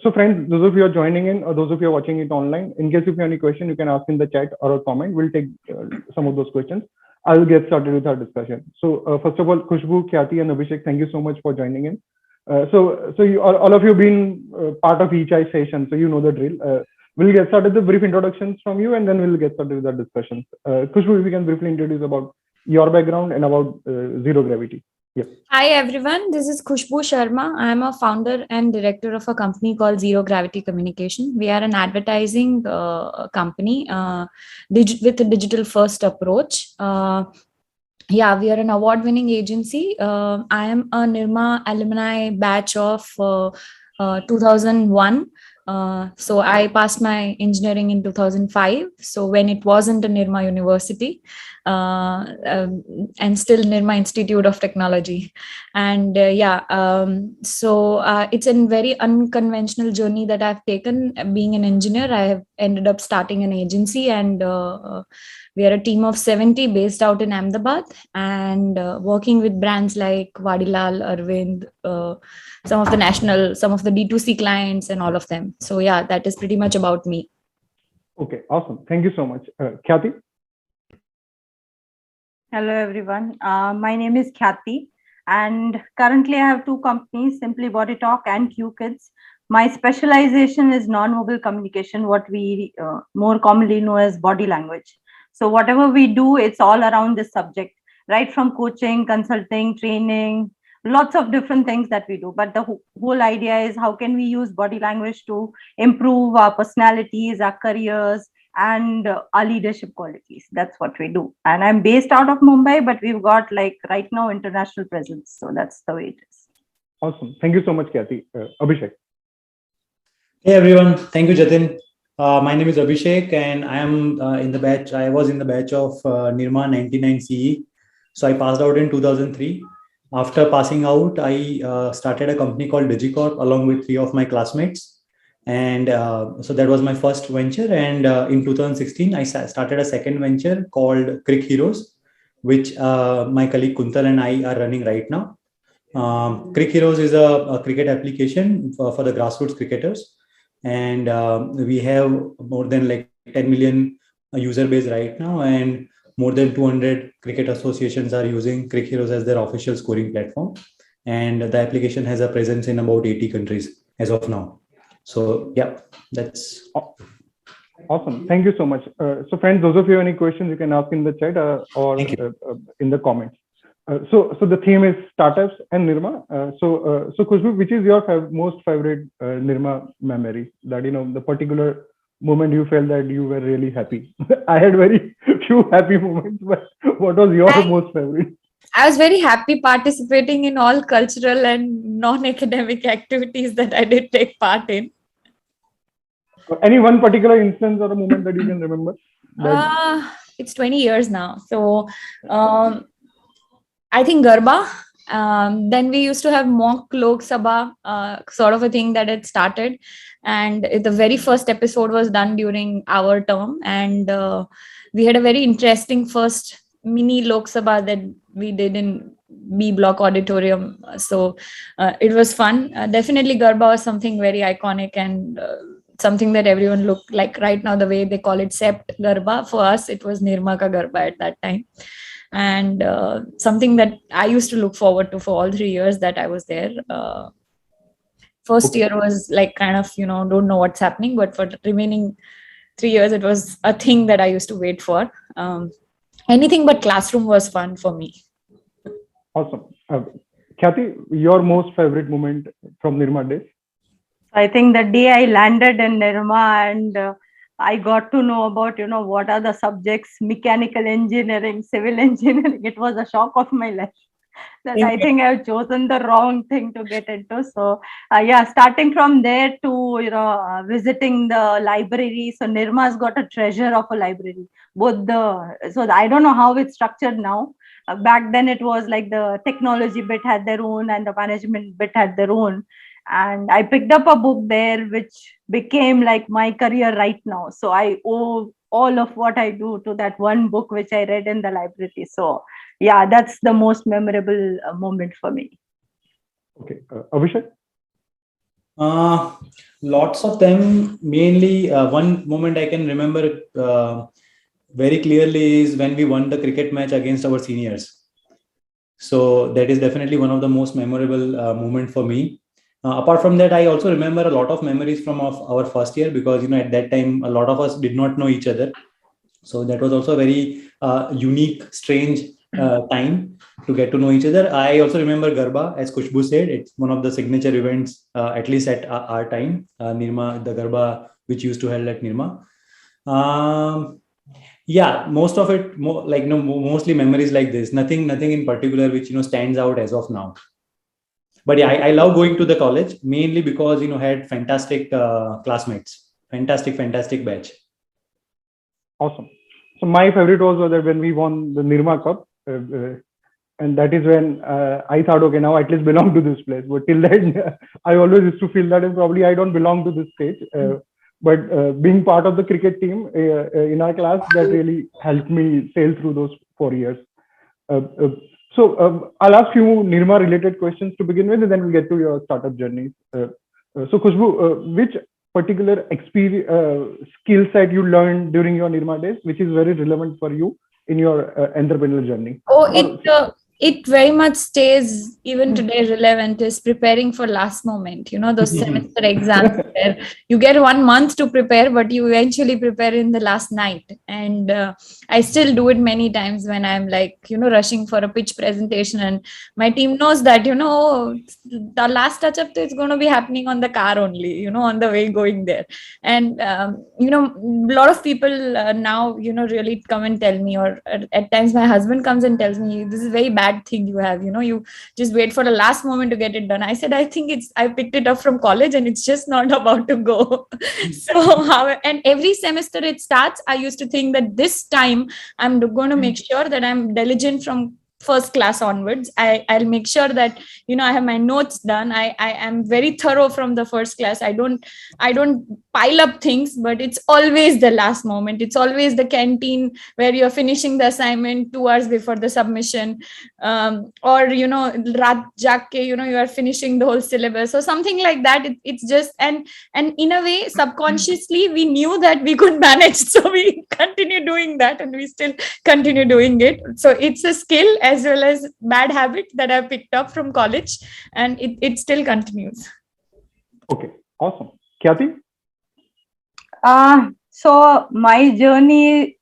So friends, those of you are joining in or those of you are watching it online, in case if you have any question, you can ask in the chat or a comment. We'll take some of those questions. I'll get started with our discussion. So first of all, Khushbu, Khyati, and Abhishek, thank you so much for joining in. So you, all of you been part of each eye session, so you know the drill. We'll get started with brief introductions from you, and then we'll get started with our discussions. Khushbu, if you can briefly introduce about your background and about zero gravity. Yeah. Hi everyone, this is Khushbu Sharma. I am a founder and director of a company called Zero Gravity Communication. We are an advertising company with a digital first approach. Yeah, we are an award-winning agency. I am a Nirma alumni batch of 2001. So I passed my engineering in 2005. So when it wasn't a Nirma University, and still Nirma Institute of Technology. And so it's a very unconventional journey that I've taken. Being an engineer, I have ended up starting an agency, and we are a team of 70 based out in Ahmedabad, and working with brands like Vadilal, Arvind, some of the D2C clients, and all of them. So yeah, that is pretty much about me. Okay, awesome. Thank you so much. Khyati? Hello, everyone. My name is Khyati, and currently I have two companies, Simply Body Talk and Q Kids. My specialization is non-verbal communication, what we more commonly know as body language. So whatever we do, it's all around this subject, right from coaching, consulting, training, lots of different things that we do. But the whole idea is how can we use body language to improve our personalities, our careers, and our leadership qualities. That's what we do. And I'm based out of Mumbai, but we've got like right now international presence. So that's the way it is. Awesome. Thank you so much, Khyati. Abhishek. Hey everyone, thank you, Jatin. My name is Abhishek, and I am in the batch. I was in the batch of Nirma 99 CE. So I passed out in 2003. After passing out, I started a company called DigiCorp along with 3 of my classmates. And so that was my first venture. And in 2016, I started a second venture called Crick Heroes, which my colleague Kuntal and I are running right now. Crick Heroes is a cricket application for the grassroots cricketers. And we have more than like 10 million user base right now. And more than 200 cricket associations are using Crick Heroes as their official scoring platform. And the application has a presence in about 80 countries as of now. So yeah, that's awesome. Thank you so much. So friends, those of you have any questions, you can ask in the chat or in the comments. So the theme is startups and Nirma. So Khushbu, which is your most favorite Nirma memory? That the particular moment you felt that you were really happy. I had very few happy moments, but what was your most favorite? I was very happy participating in all cultural and non-academic activities that I did take part in. Any one particular instance or a moment that you can remember? It's 20 years now. So I think Garba. Then we used to have mock Lok Sabha, sort of a thing that had started. And the very first episode was done during our term. And we had a very interesting first mini Lok Sabha that we did in B Block Auditorium. So it was fun. Definitely Garba was something very iconic and something that everyone looked like right now, the way they call it Sept Garba. For us, it was Nirma Ka Garba at that time. And something that I used to look forward to for all 3 years that I was there. First year was like kind of, don't know what's happening, but for the remaining 3 years, it was a thing that I used to wait for. Anything but classroom was fun for me. Awesome. Khyati, your most favorite moment from Nirma days? I think the day I landed in Nirma and I got to know about, what are the subjects, mechanical engineering, civil engineering. It was a shock of my life that I think I've chosen the wrong thing to get into. So starting from there to, visiting the library. So Nirma's got a treasure of a library. So I don't know how it's structured now. Back then it was like the technology bit had their own and the management bit had their own. And I picked up a book there, which became like my career right now. So I owe all of what I do to that one book, which I read in the library. So yeah, that's the most memorable moment for me. Okay. Abhishek? Lots of them. Mainly, one moment I can remember very clearly is when we won the cricket match against our seniors. So that is definitely one of the most memorable moment for me. Apart from that, I also remember a lot of memories from of our first year, because at that time a lot of us did not know each other. So that was also a very unique, strange time to get to know each other. I also remember Garba, as Kushbu said, it's one of the signature events, at least at our time, Nirma, the Garba, which used to held at Nirma. Um, yeah, most of it, like mostly memories like this. Nothing in particular which stands out as of now. But yeah, I love going to the college mainly because had fantastic classmates, fantastic batch. Awesome. So my favorite was that when we won the Nirma Cup, and that is when I thought, okay, now I at least belong to this place. But till then, I always used to feel that, and probably I don't belong to this stage. But being part of the cricket team in our class, that really helped me sail through those 4 years. So I'll ask you Nirma related questions to begin with, and then we'll get to your startup journey. So Khushbu, which particular experience, skill set you learned during your Nirma days, which is very relevant for you in your entrepreneurial journey? It very much stays even today relevant, is preparing for last moment, those semester exams where you get 1 month to prepare, but you eventually prepare in the last night. And I still do it many times when I'm like, rushing for a pitch presentation, and my team knows that, the last touch up is going to be happening on the car only, on the way going there. And, a lot of people now, really come and tell me, or at times my husband comes and tells me, this is very bad thing you have, you just wait for the last moment to get it done. I said, I think I picked it up from college and it's just not about to go. And every semester it starts, I used to think that this time I'm going to make sure that I'm diligent from first class onwards. I'll make sure that I have my notes done. I am very thorough from the first class. I don't pile up things, but it's always the last moment. It's always the canteen where you're finishing the assignment 2 hours before the submission, or raat jaag ke, you are finishing the whole syllabus or something like that. It's just, and in a way subconsciously we knew that we could manage, so we continue doing that, and we still continue doing it. So it's a skill as well as bad habit that I picked up from college, and it still continues. Okay, awesome. Khyati? So my journey,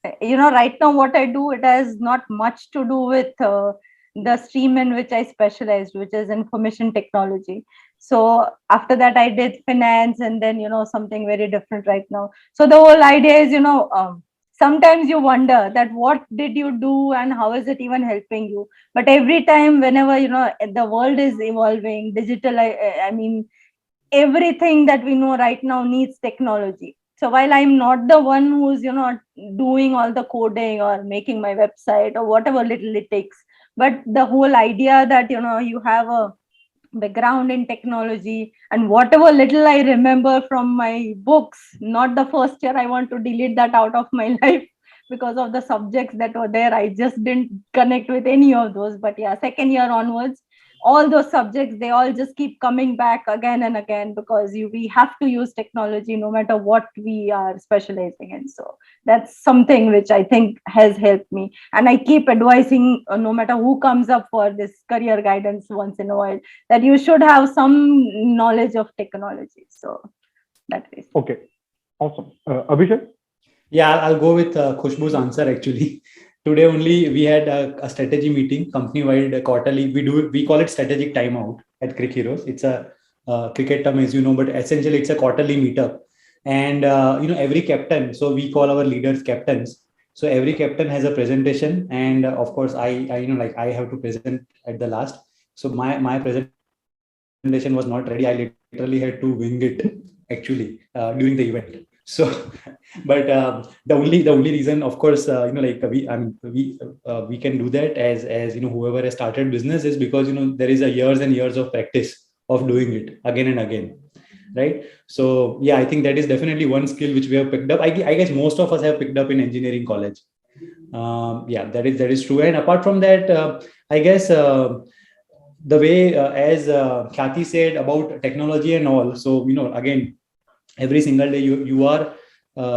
right now what I do, it has not much to do with the stream in which I specialized, which is information technology. So after that I did finance, and then something very different right now. So the whole idea is sometimes you wonder that what did you do and how is it even helping you. But every time, whenever the world is evolving, digital, I mean, everything that we know right now needs technology. So while I'm not the one who's doing all the coding or making my website or whatever little it takes, but the whole idea that you have a background in technology, and whatever little I remember from my books, not the first year, I want to delete that out of my life because of the subjects that were there. I just didn't connect with any of those. But yeah, second year onwards, all those subjects, they all just keep coming back again and again, because we have to use technology no matter what we are specializing in. So that's something which I think has helped me, and I keep advising no matter who comes up for this career guidance once in a while, that you should have some knowledge of technology. So that is okay. Awesome. Abhishek? Yeah, I'll go with Khushbu's answer actually. Today only we had a strategy meeting, company-wide, quarterly. We call it strategic timeout at Crick Heroes. It's a cricket term, as you know, but essentially it's a quarterly meetup. And every captain, so we call our leaders captains. So every captain has a presentation, and of course I have to present at the last. So my presentation was not ready. I literally had to wing it actually during the event. So, but the only reason, of course, we can do that as whoever has started business, is because there is a years and years of practice of doing it again and again, right? So yeah, I think that is definitely one skill which we have picked up. I guess most of us have picked up in engineering college. Yeah, that is true. And apart from that, I guess the way as Khyati said about technology and all. So again, every single day you are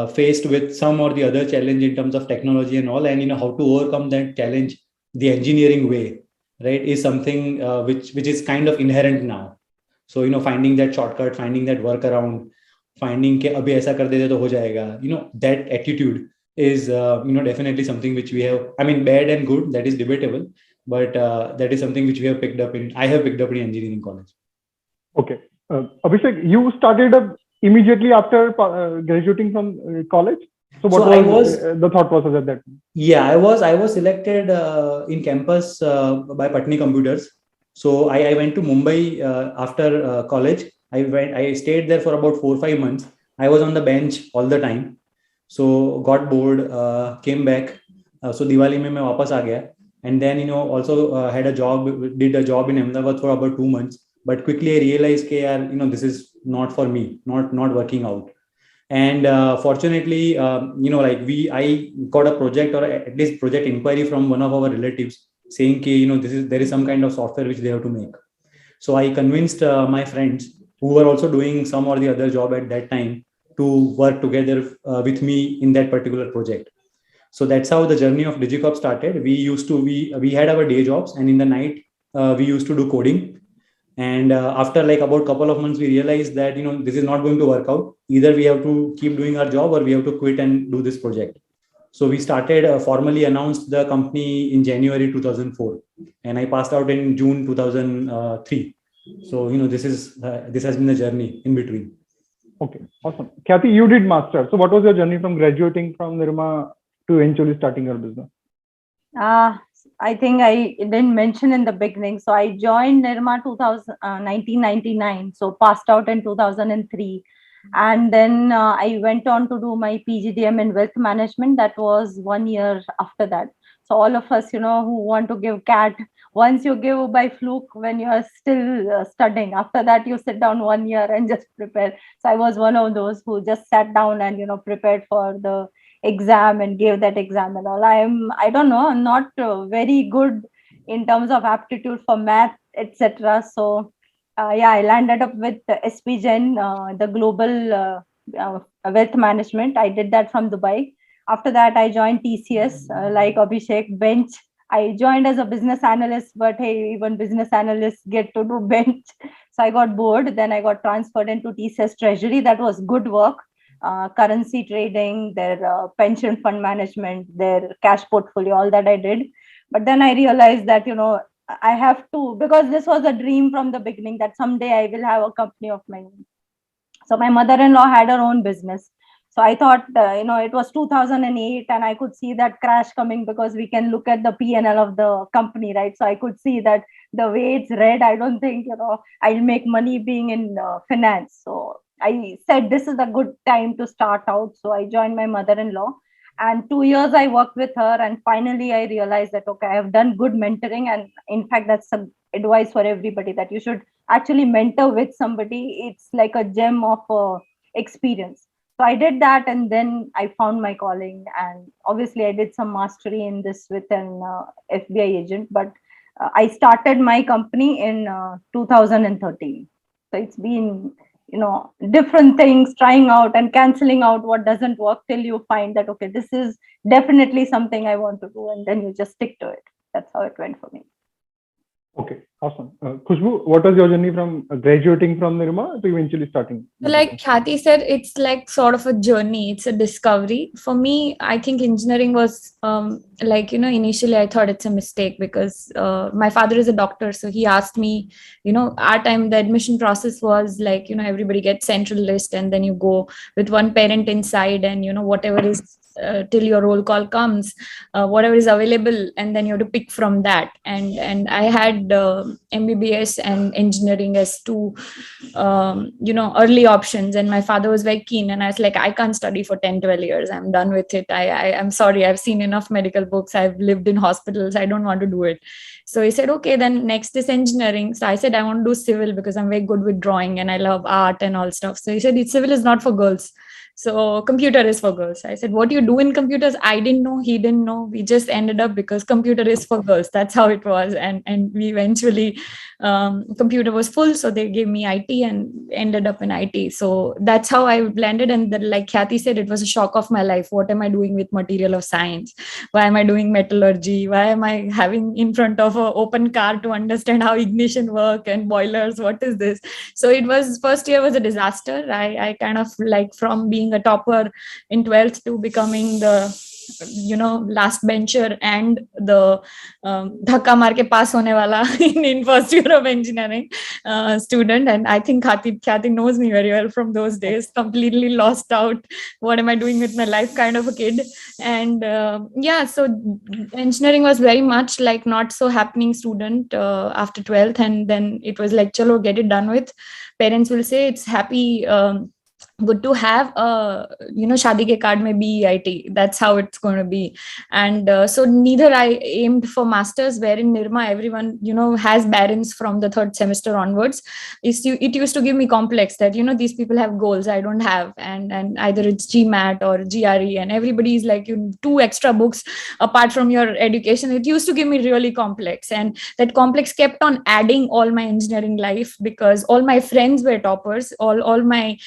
faced with some or the other challenge in terms of technology and all, and how to overcome that challenge the engineering way, right, is something which is kind of inherent now. So finding that shortcut, finding that workaround, finding ke abhi aisa kar dete to ho jayega, that attitude is definitely something which we have. I mean, bad and good, that is debatable, but that is something which I have picked up in engineering college. Okay. Abhishek, you started up immediately after graduating from college. So what was the thought process at that time? Yeah, I was selected in campus by Patni Computers. So I went to Mumbai after college. I stayed there for about 4-5 months. I was on the bench all the time. So got bored, came back. So Diwali mein main wapas aa gaya. And then also did a job in Ahmedabad for about 2 months. But quickly I realized that this is not for me, not working out. And fortunately, I got a project, or at least project inquiry from one of our relatives saying there is some kind of software which they have to make. So I convinced my friends who were also doing some or the other job at that time to work together with me in that particular project. So that's how the journey of DigiCorp started. We had our day jobs, and in the night we used to do coding. And after about a couple of months, we realized that this is not going to work out. Either we have to keep doing our job, or we have to quit and do this project. So we started formally announced the company in January 2004, and I passed out in June 2003. So this has been the journey in between. Okay, awesome. Khyati, you did master. So what was your journey from graduating from Nirma to eventually starting your business? I think I didn't mention in the beginning. So I joined Nirma 1999. So passed out in 2003. And then I went on to do my PGDM in wealth management. That was 1 year after that. So all of us, who want to give CAT, once you give by fluke when you are still studying, after that you sit down 1 year and just prepare. So I was one of those who just sat down and, prepared for the exam and gave that exam and all. I don't know, I'm not very good in terms of aptitude for math, etc. So I landed up with SP Gen, the global wealth management. I did that from Dubai. After that, I joined TCS, like Abhishek, bench. I joined as a business analyst, but hey, even business analysts get to do bench. So I got bored. Then I got transferred into TCS Treasury. That was good work. Currency trading, their pension fund management, their cash portfolio, all that I did. But then I realized that, I have to, because this was a dream from the beginning that someday I will have a company of my own. So my mother-in-law had her own business. So I thought, it was 2008 and I could see that crash coming because we can look at the P&L of the company, right? So I could see that the way it's red, I don't think, I'll make money being in finance. So I said, this is a good time to start out. So I joined my mother-in-law, and 2 years I worked with her. And finally, I realized that, okay, I have done good mentoring. And in fact, that's some advice for everybody, that you should actually mentor with somebody. It's like a gem of experience. So I did that, and then I found my calling. And obviously, I did some mastery in this with an FBI agent. But I started my company in 2013. So it's been different things, trying out and canceling out what doesn't work till you find that, okay, this is definitely something I want to do. And then you just stick to it. That's how it went for me. Okay, awesome. Khushbu, what was your journey from graduating from Nirma to eventually starting? Like Khyati said, it's like sort of a journey. It's a discovery. For me, I think engineering was initially I thought it's a mistake because my father is a doctor. So he asked me, our time, the admission process was like, everybody gets central list and then you go with one parent inside and, whatever is till your roll call comes, whatever is available, and then you have to pick from that. And I had MBBS and engineering as two early options, and my father was very keen, and I was like, I can't study for 10-12 years, I'm done with it. I'm sorry, I've seen enough medical books, I've lived in hospitals, I don't want to do it. So he said, okay, then next is engineering. So I said, I want to do civil because I'm very good with drawing and I love art and all stuff. So he said, civil is not for girls. So computer is for girls. I said, what do you do in computers? I didn't know, he didn't know. We just ended up because computer is for girls. That's how it was. And we eventually, computer was full. So they gave me IT and ended up in IT. So that's how I landed. And then, like Khyati said, it was a shock of my life. What am I doing with material of science? Why am I doing metallurgy? Why am I having in front of an open car to understand how ignition work and boilers? What is this? So it was, first year was a disaster. I kind of, like, from being a topper in 12th to becoming the last bencher and the dhakka maar ke pass hone wala in first year of engineering student. And I think Khyati knows me very well from those days. Completely lost out. What am I doing with my life kind of a kid. And so engineering was very much like not so happening student after 12th. And then it was like, chalo, get it done with. Parents will say it's happy, good to have shadi ke card mein BEIT. That's how it's going to be. And so neither I aimed for masters, where in Nirma everyone has barons from the third semester onwards. It used to give me complex that these people have goals I don't have, and either it's GMAT or GRE, and everybody is like, 2 extra books apart from your education. It used to give me really complex, and that complex kept on adding all my engineering life, because all my friends were toppers. All my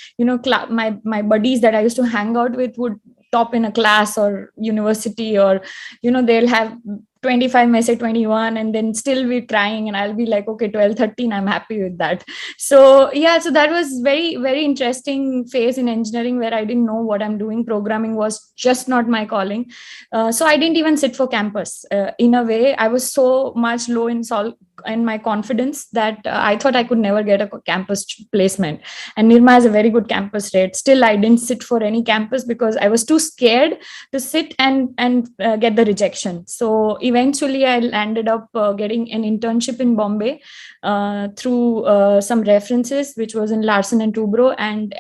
my buddies that I used to hang out with would top in a class or university, or they'll have 25, may say 21, and then still be trying, and I'll be like, okay, 12, 13, I'm happy with that. So so that was very, very interesting phase in engineering, where I didn't know what I'm doing. Programming was just not my calling. So I didn't even sit for campus. In a way, I was so much low in my confidence that I thought I could never get a campus placement. And Nirma has a very good campus rate. Still, I didn't sit for any campus because I was too scared to sit and get the rejection. So eventually I ended up getting an internship in Bombay through some references, which was in Larsen and Toubro, and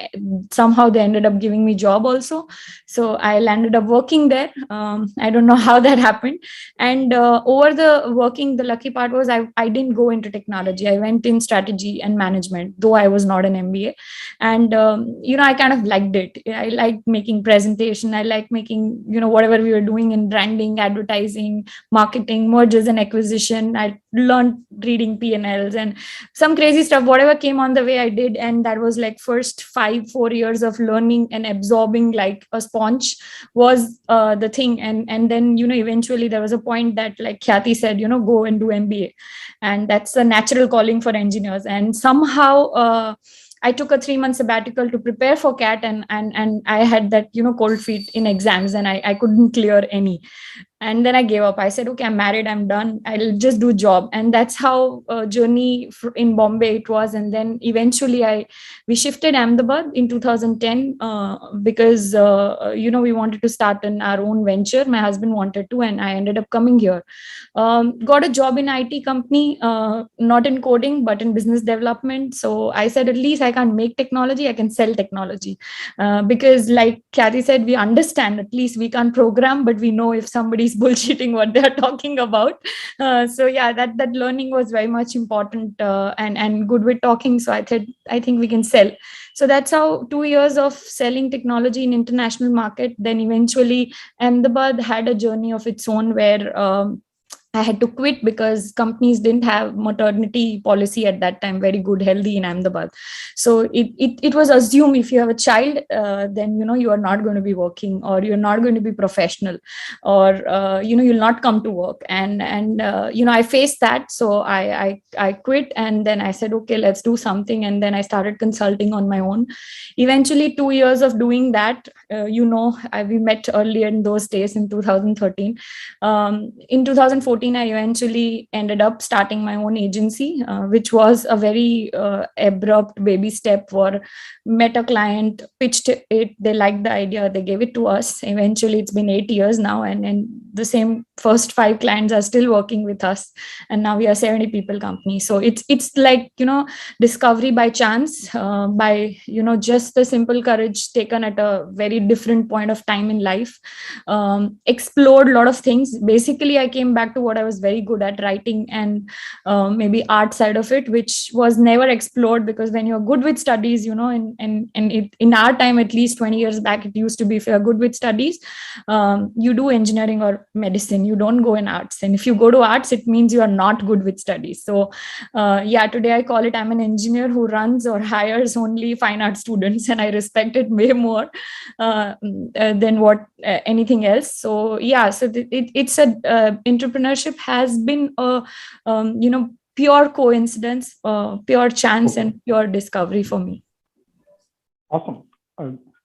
somehow they ended up giving me job also. So I landed up working there. I don't know how that happened. And over the working, the lucky part was I didn't go into technology. I went in strategy and management, though I was not an MBA. And I kind of liked it. I liked making presentation. I liked making whatever we were doing in branding, advertising, marketing, mergers and acquisition. I learned reading P&Ls and some crazy stuff. Whatever came on the way, I did. And that was like first 4 years of learning and absorbing like a sponge was the thing. And then eventually there was a point that, like Khyati said, go and do MBA. And that's a natural calling for engineers. And somehow I took a 3-month sabbatical to prepare for CAT, and I had that cold feet in exams, and I couldn't clear any. And then I gave up. I said, okay, I'm married, I'm done, I'll just do job. And that's how journey in Bombay it was. And then eventually we shifted Ahmedabad in 2010 because we wanted to start our own venture. My husband wanted to, and I ended up coming here. Got a job in IT company, not in coding but in business development. So I said, at least I can't make technology, I can sell technology, because like Khyati said, we understand, at least we can't program, but we know if somebody's bullshitting what they're talking about. That learning was very much important, and good with talking. So I think we can sell. So that's how 2 years of selling technology in international market. Then eventually Ahmedabad had a journey of its own, where I had to quit because companies didn't have maternity policy at that time, very good, healthy in Ahmedabad. So it was assumed if you have a child, then, you are not going to be working, or you're not going to be professional, or, you'll not come to work. And I faced that. So I quit, and then I said, okay, let's do something. And then I started consulting on my own. Eventually 2 years of doing that, we met earlier in those days in 2013. In 2014, I eventually ended up starting my own agency, which was a very abrupt baby step. For met a client, pitched it, they liked the idea, they gave it to us. Eventually, it's been 8 years now, and the same first 5 clients are still working with us, and now we are 70 people company. So it's like discovery by chance, by just the simple courage taken at a very different point of time in life. Explored a lot of things. Basically, I came back to what I was very good at, writing and maybe art side of it, which was never explored, because when you're good with studies, in our time, at least 20 years back, it used to be, if you're good with studies, you do engineering or medicine, you don't go in arts. And if you go to arts, it means you are not good with studies. So today I call it, I'm an engineer who runs or hires only fine art students, and I respect it way more than what anything else. So it's a entrepreneurship has been a pure coincidence, pure chance, and pure discovery for me. Awesome.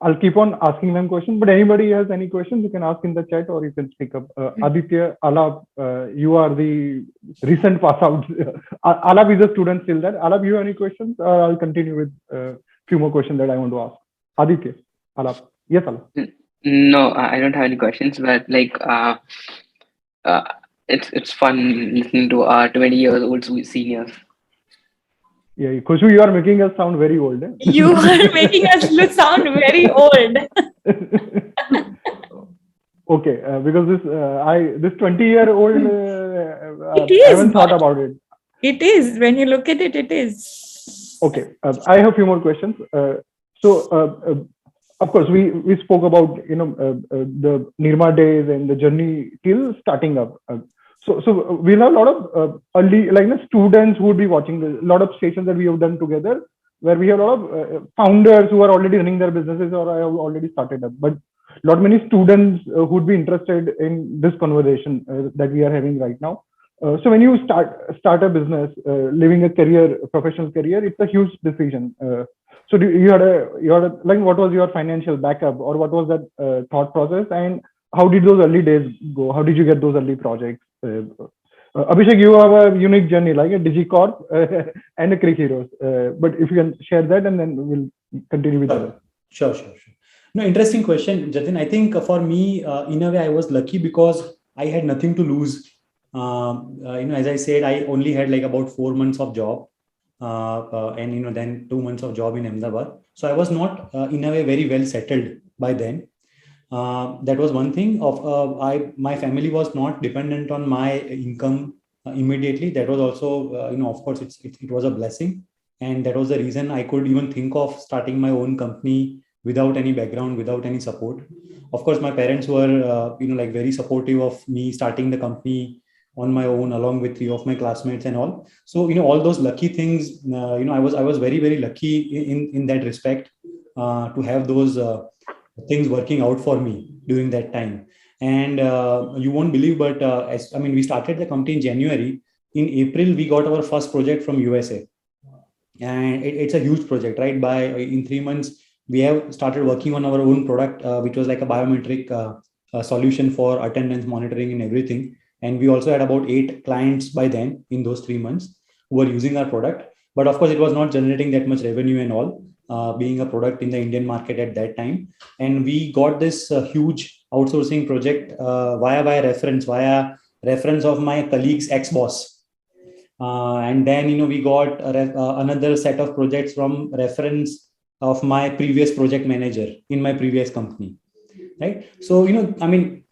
I'll keep on asking them questions, but anybody has any questions, you can ask in the chat or you can speak up. Aditya, Alap, you are the recent pass out. Alap is a student still there. Alap, you have any questions? I'll continue with a few more questions that I want to ask. Aditya, Alap. Yes, Alap. No, I don't have any questions, but it's fun listening to our 20-year-old seniors. Yeah, Khushbu, you are making us sound very old. You are making us sound very old. Okay, because this 20-year-old, is, I haven't thought about it. It is, when you look at it, it is. Okay, I have a few more questions. Of course, we spoke about the Nirma days and the journey till starting up. So we'll have a lot of early students who would be watching a lot of sessions that we have done together, where we have a lot of founders who are already running their businesses or have already started up. But many students who would be interested in this conversation that we are having right now. So when you start a business, living a professional career, it's a huge decision. So you had what was your financial backup, or what was that thought process, and how did those early days go? How did you get those early projects? Abhishek, you have a unique journey, like a DigiCorp and a Creek Heroes. But if you can share that, and then we'll continue with that. Sure. No, interesting question, Jatin. I think for me, in a way, I was lucky because I had nothing to lose. As I said, I only had about 4 months of job. And then 2 months of job in Ahmedabad. So I was not in a way very well settled by then. That was one thing. My family was not dependent on my income immediately. That was also of course it was a blessing, and that was the reason I could even think of starting my own company without any background, without any support. Of course, my parents were very supportive of me starting the company on my own, along with 3 of my classmates and all. So all those lucky things, I was very, very lucky in that respect to have those things working out for me during that time. And you won't believe, but we started the company in January. In April, we got our first project from USA, and it's a huge project, right? In 3 months, we have started working on our own product, which was like a biometric solution for attendance monitoring and everything. And we also had about 8 clients by then in those 3 months who were using our product. But of course, it was not generating that much revenue and all, being a product in the Indian market at that time. And we got this huge outsourcing project via reference of my colleague's ex-boss. And then, we got another set of projects from reference of my previous project manager in my previous company. Right. So,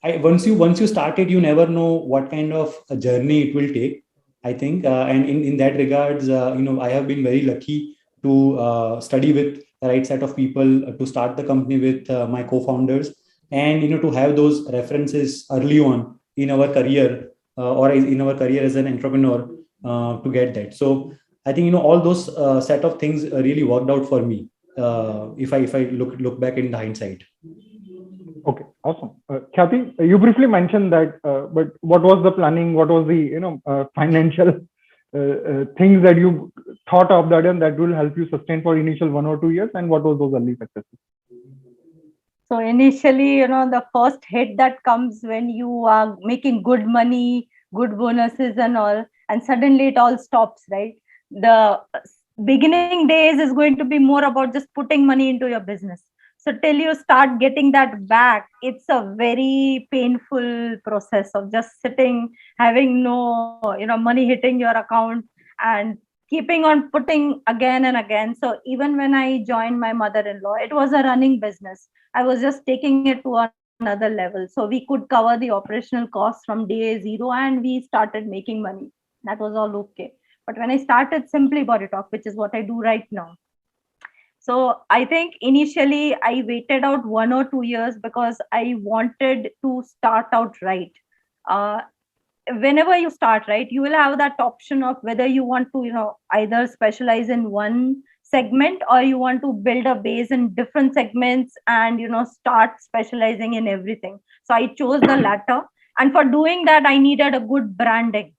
once you started, you never know what kind of a journey it will take, I think. And in that regards, I have been very lucky to study with the right set of people, to start the company with my co-founders, and, to have those references early on in our career or in our career as an entrepreneur to get that. So I think, all those set of things really worked out for me if I look back in the hindsight. Okay, awesome. Khyati, you briefly mentioned that, but what was the planning? What was the financial things that you thought of that will help you sustain for initial 1 or 2 years, and what was those early successes? So initially, the first hit that comes when you are making good money, good bonuses and all, and suddenly it all stops, right? The beginning days is going to be more about just putting money into your business. So till you start getting that back, it's a very painful process of just sitting, having no, money hitting your account and keeping on putting again and again. So even when I joined my mother-in-law, it was a running business. I was just taking it to another level. So we could cover the operational costs from day zero and we started making money. That was all okay. But when I started Simply Body Talk, which is what I do right now, so I think initially I waited out 1 or 2 years because I wanted to start out right. Uh, Whenever you start right, you will have that option of whether you want to, either specialize in one segment or you want to build a base in different segments and start specializing in everything. So I chose the latter, and for doing that I needed a good branding.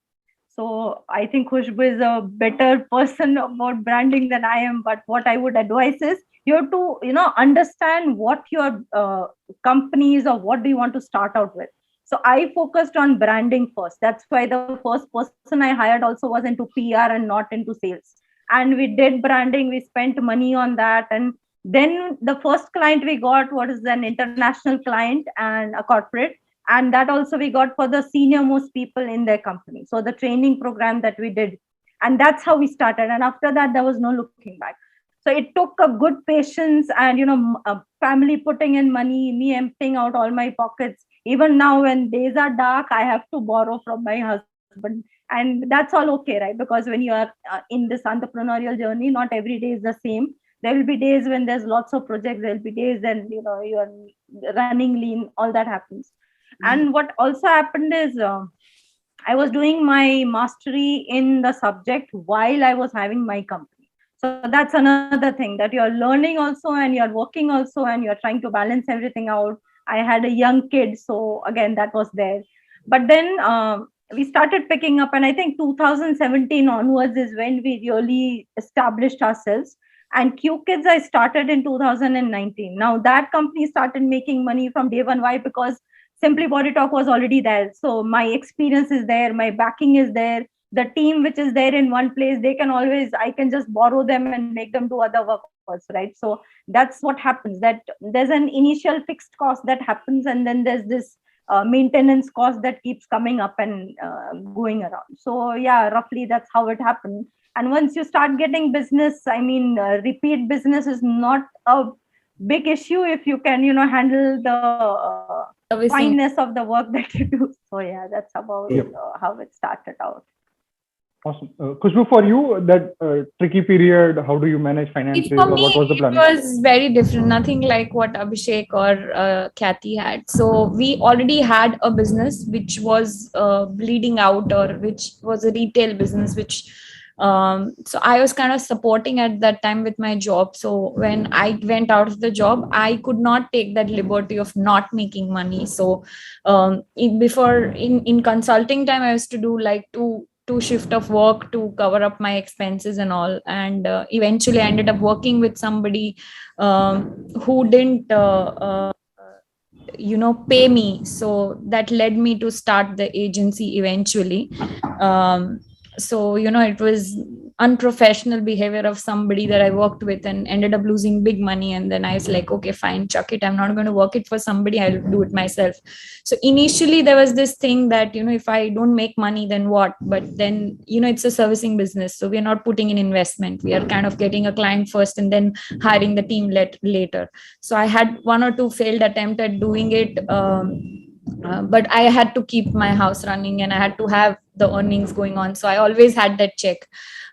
So I think Khushbu is a better person about branding than I am. But what I would advise is you have to, understand what your company is or what do you want to start out with. So I focused on branding first. That's why the first person I hired also was into PR and not into sales. And we did branding. We spent money on that. And then the first client we got was an international client and a corporate, and that also we got for the senior most people in their company. So the training program that we did, and that's how we started. And after that there was no looking back. So it took a good patience and family putting in money, me emptying out all my pockets. Even now when days are dark, I have to borrow from my husband, and that's all okay, right? Because when you are in this entrepreneurial journey, not every day is the same. There will be days when there's lots of projects, there will be days when you are running lean, all that happens. And what also happened is I was doing my mastery in the subject while I was having my company. So that's another thing, that you're learning also and you're working also and you're trying to balance everything out. I had a young kid, so again that was there. But then we started picking up, and I think 2017 onwards is when we really established ourselves. And Q Kids I started in 2019. Now that company started making money from day one. Why? Because Simply Body Talk was already there. So my experience is there, my backing is there. The team which is there in one place, I can just borrow them and make them do other work also, right? So that's what happens, that there's an initial fixed cost that happens, and then there's this maintenance cost that keeps coming up and going around. So yeah, roughly that's how it happened. And once you start getting business, repeat business is not a big issue if you can handle the fineness of the work that you do. So yeah, that's about how it started out. Awesome. Khushbu, for you, that tricky period, how do you manage finances, or what was the plan? It was very different, nothing like what Abhishek or Kathy had. So we already had a business which was bleeding out, or which was a retail business, which so I was kind of supporting at that time with my job. So when I went out of the job, I could not take that liberty of not making money. So in consulting time, I used to do like two shift of work to cover up my expenses and all. And eventually I ended up working with somebody who didn't pay me. So that led me to start the agency eventually. So it was unprofessional behavior of somebody that I worked with, and ended up losing big money. And then I was like, okay, fine, chuck it, I'm not going to work it for somebody, I'll do it myself. So initially there was this thing that if I don't make money, then what? But then it's a servicing business, so we're not putting in investment, we are kind of getting a client first and then hiring the team later. So I had 1 or 2 failed attempts at doing it, but I had to keep my house running and I had to have the earnings going on. So I always had that check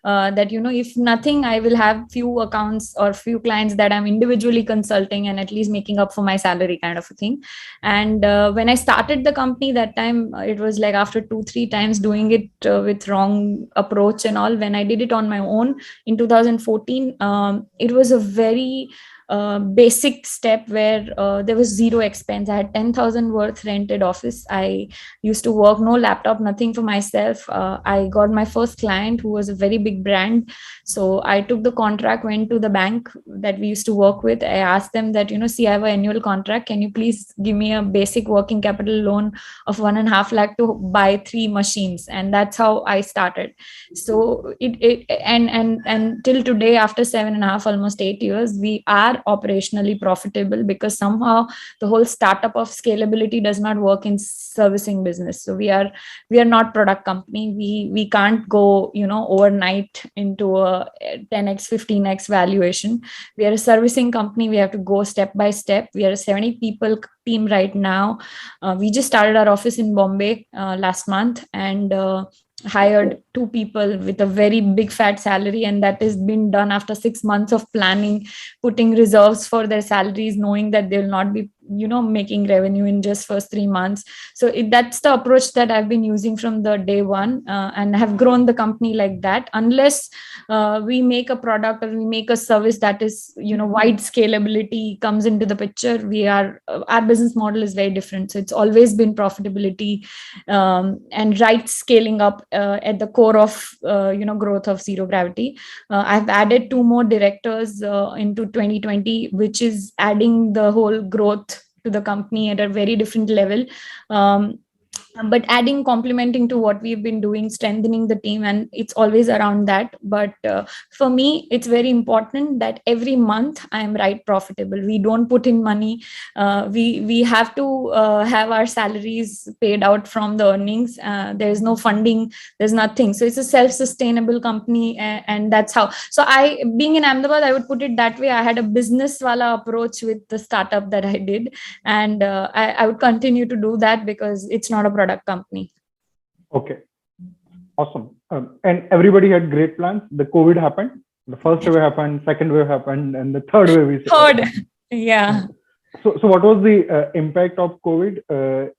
that if nothing, I will have few accounts or few clients that I'm individually consulting and at least making up for my salary, kind of a thing. And when I started the company, that time it was like after 2-3 times doing it with wrong approach and all. When I did it on my own in 2014, it was a very basic step where there was zero expense. I had 10,000 worth rented office. I used to work, no laptop, nothing for myself. I got my first client who was a very big brand. So I took the contract, went to the bank that we used to work with. I asked them that, see, I have an annual contract. Can you please give me a basic working capital loan of 1.5 lakh to buy 3 machines? And that's how I started. So and till today, after 7.5, almost 8 years, we are are operationally profitable, because somehow the whole startup of scalability does not work in servicing business. So we are not product company. We can't go, overnight into a 10x 15x valuation. We are a servicing company. We have to go step by step. We are a 70 people team right now. We just started our office in Bombay last month, and hired 2 people with a very big fat salary, and that has been done after 6 months of planning, putting reserves for their salaries, knowing that they will not be making revenue in just first 3 months. So that's the approach that I've been using from the day one, and have grown the company like that. Unless we make a product or we make a service that is wide scalability comes into the picture, our business model is very different. So it's always been profitability, and right scaling up at the core of growth of Zero Gravity. I've added 2 more directors into 2020, which is adding the whole growth to the company at a very different level. But adding, complementing to what we've been doing, strengthening the team, and it's always around that. But for me, it's very important that every month I am right profitable. We don't put in money. We have to have our salaries paid out from the earnings. There's no funding. There's nothing. So it's a self-sustainable company, and that's how. So being in Ahmedabad, I would put it that way. I had a business wala approach with the startup that I did, and I would continue to do that, because it's not a product company. Okay, awesome. And everybody had great plans. The COVID happened. The first wave happened, second wave happened, and the third wave Yeah. So what was the impact of COVID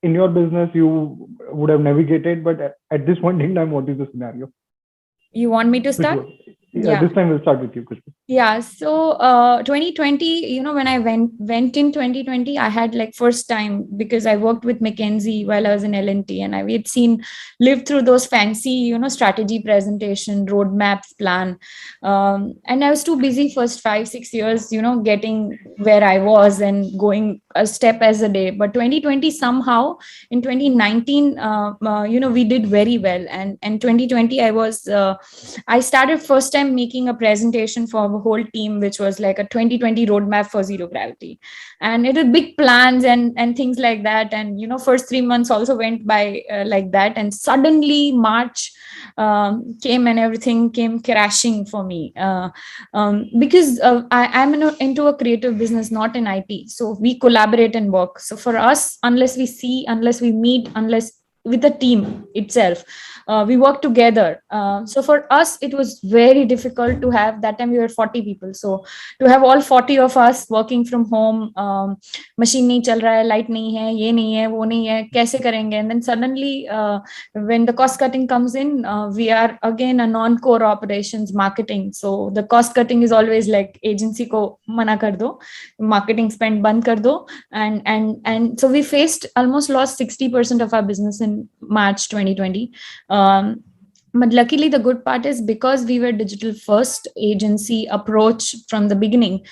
in your business? You would have navigated, but at this point in time, what is the scenario? You want me to start? Yeah, this time we'll start with you, Khushbu. Yeah. So 2020, when I went in 2020, I had first time, because I worked with McKinsey while I was in L&T, and we had lived through those fancy, strategy presentation, roadmaps, plan. And I was too busy first 5-6 years, getting where I was and going a step as a day. But 2020, somehow in 2019, we did very well. And 2020, I started first time making a presentation for the whole team, which was like a 2020 roadmap for Zero Gravity, and it had big plans and things like that. And first 3 months also went by like that, and suddenly March came and everything came crashing for me, because I'm into a creative business, not in IT. So we collaborate and work. So for us, unless we meet, unless with the team itself, we work together. So for us, it was very difficult to have, that time we were 40 people. So to have all 40 of us working from home, machine nahi chal raha hai, light nahi hai, ye nahi hai, wo nahi hai, kaise karenge? And then suddenly, when the cost cutting comes in, we are again a non-core operations marketing. So the cost cutting is always like agency ko mana kar do, marketing spend band kar do. And so we almost lost 60% of our business in March 2020. But luckily, the good part is, because we were digital first agency approach from the beginning,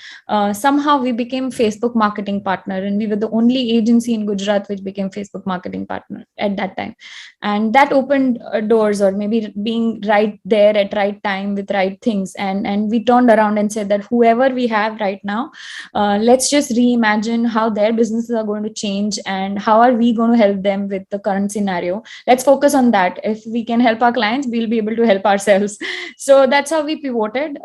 somehow we became Facebook marketing partner, and we were the only agency in Gujarat which became Facebook marketing partner at that time. And that opened doors, or maybe being right there at right time with right things. And we turned around and said that whoever we have right now, let's just reimagine how their businesses are going to change, and how are we going to help them with the current scenario. Let's focus on that. If we can help our clients, we'll be able to help ourselves. So that's how we pivoted.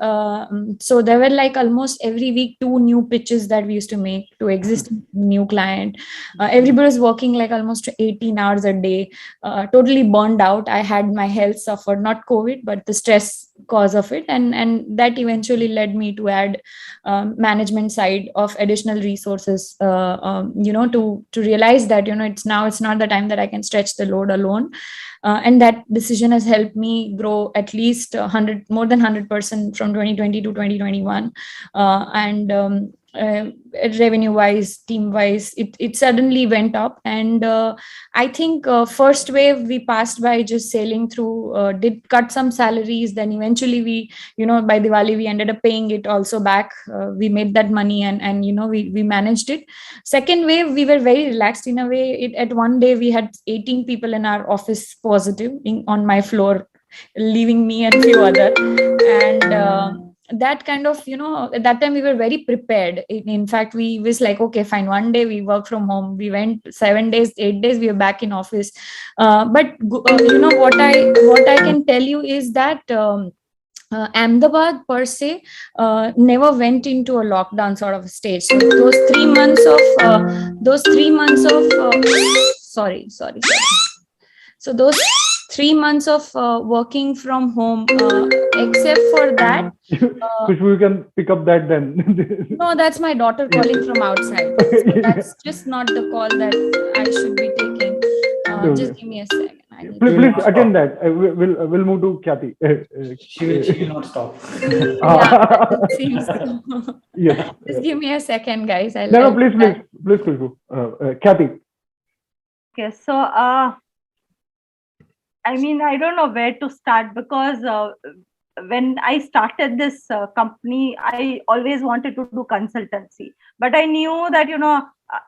So there were almost every week 2 new pitches that we used to make to existing new client. Everybody was working almost 18 hours a day, totally burned out. I had my health suffered, not COVID, but the stress cause of it. And that eventually led me to add management side of additional resources, to realize that, it's not the time that I can stretch the load alone. And that decision has helped me grow at least more than 100% from 2020 to 2021. Revenue wise, team wise, it suddenly went up. And I think first wave we passed by just sailing through, did cut some salaries. Then eventually we, by Diwali, we ended up paying it also back. We made that money, and we managed it. Second wave, we were very relaxed in a way. At one day we had 18 people in our office positive on my floor, leaving me and few other. And that kind of, at that time we were very prepared. In fact, we was like, okay, fine, one day we work from home. We went 7 days, 8 days, we were back in office. But what I can tell you is that Ahmedabad per se never went into a lockdown sort of stage. So those 3 months of sorry. So those 3 months of working from home, except for that, Kushbu, you can pick up that then. no, that's my daughter calling from outside. So that's just not the call that I should be taking. Just give me a second. I need Please attend that. We'll move to Khyati. She will not stop. Yeah, it seems so. Yes. Just give me a second, guys. No, please, Kushbu. Khyati. Okay, so I mean, I don't know where to start, because when I started this company, I always wanted to do consultancy, but I knew that,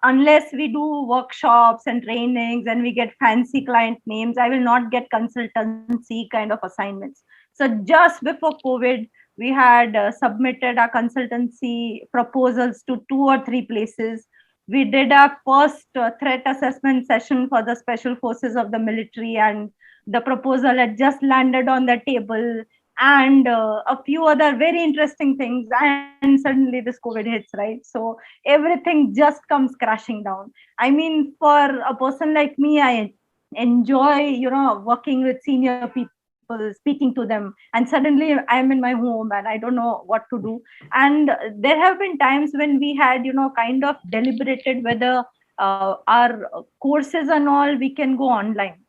unless we do workshops and trainings and we get fancy client names, I will not get consultancy kind of assignments. So just before COVID, we had submitted our consultancy proposals to 2 or 3 places. We did our first threat assessment session for the special forces of the military, and the proposal had just landed on the table, and a few other very interesting things, and suddenly this COVID hits, right? So everything just comes crashing down. I mean, for a person like me, I enjoy, working with senior people, speaking to them, and suddenly I'm in my home and I don't know what to do. And there have been times when we had, kind of deliberated whether our courses and all, we can go online.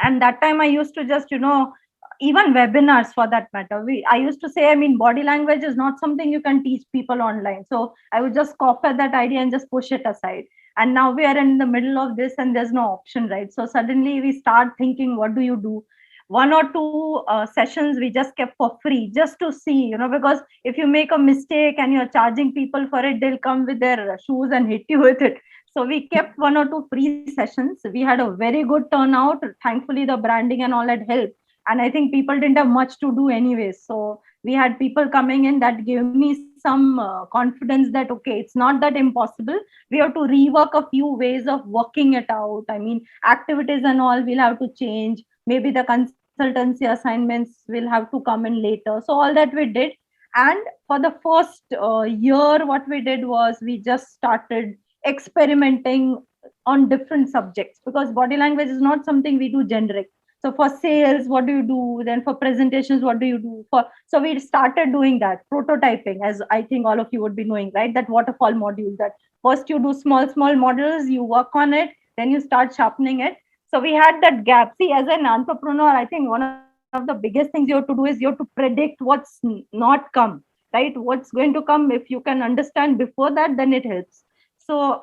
And that time I used to just, even webinars for that matter, I used to say, I mean, body language is not something you can teach people online. So I would just cough at that idea and just push it aside. And now we are in the middle of this and there's no option, right? So suddenly we start thinking, what do you do? 1 or 2 sessions we just kept for free, just to see, because if you make a mistake and you're charging people for it, they'll come with their shoes and hit you with it. So we kept 1 or 2 free sessions. We had a very good turnout. Thankfully, the branding and all had helped. And I think people didn't have much to do anyways. So we had people coming in that gave me some confidence that, okay, it's not that impossible. We have to rework a few ways of working it out. I mean, activities and all we'll have to change. Maybe the consultancy assignments will have to come in later. So all that we did. And for the first year, what we did was we just started experimenting on different subjects, because body language is not something we do generic. So for sales, what do you do? Then for presentations, what do you do? So we started doing that prototyping, as I think all of you would be knowing, right? That waterfall module, that first you do small models, you work on it, then you start sharpening it. So we had that gap. See, as an entrepreneur, I think one of the biggest things you have to do is you have to predict what's not come, right? What's going to come. If you can understand before that, then it helps. So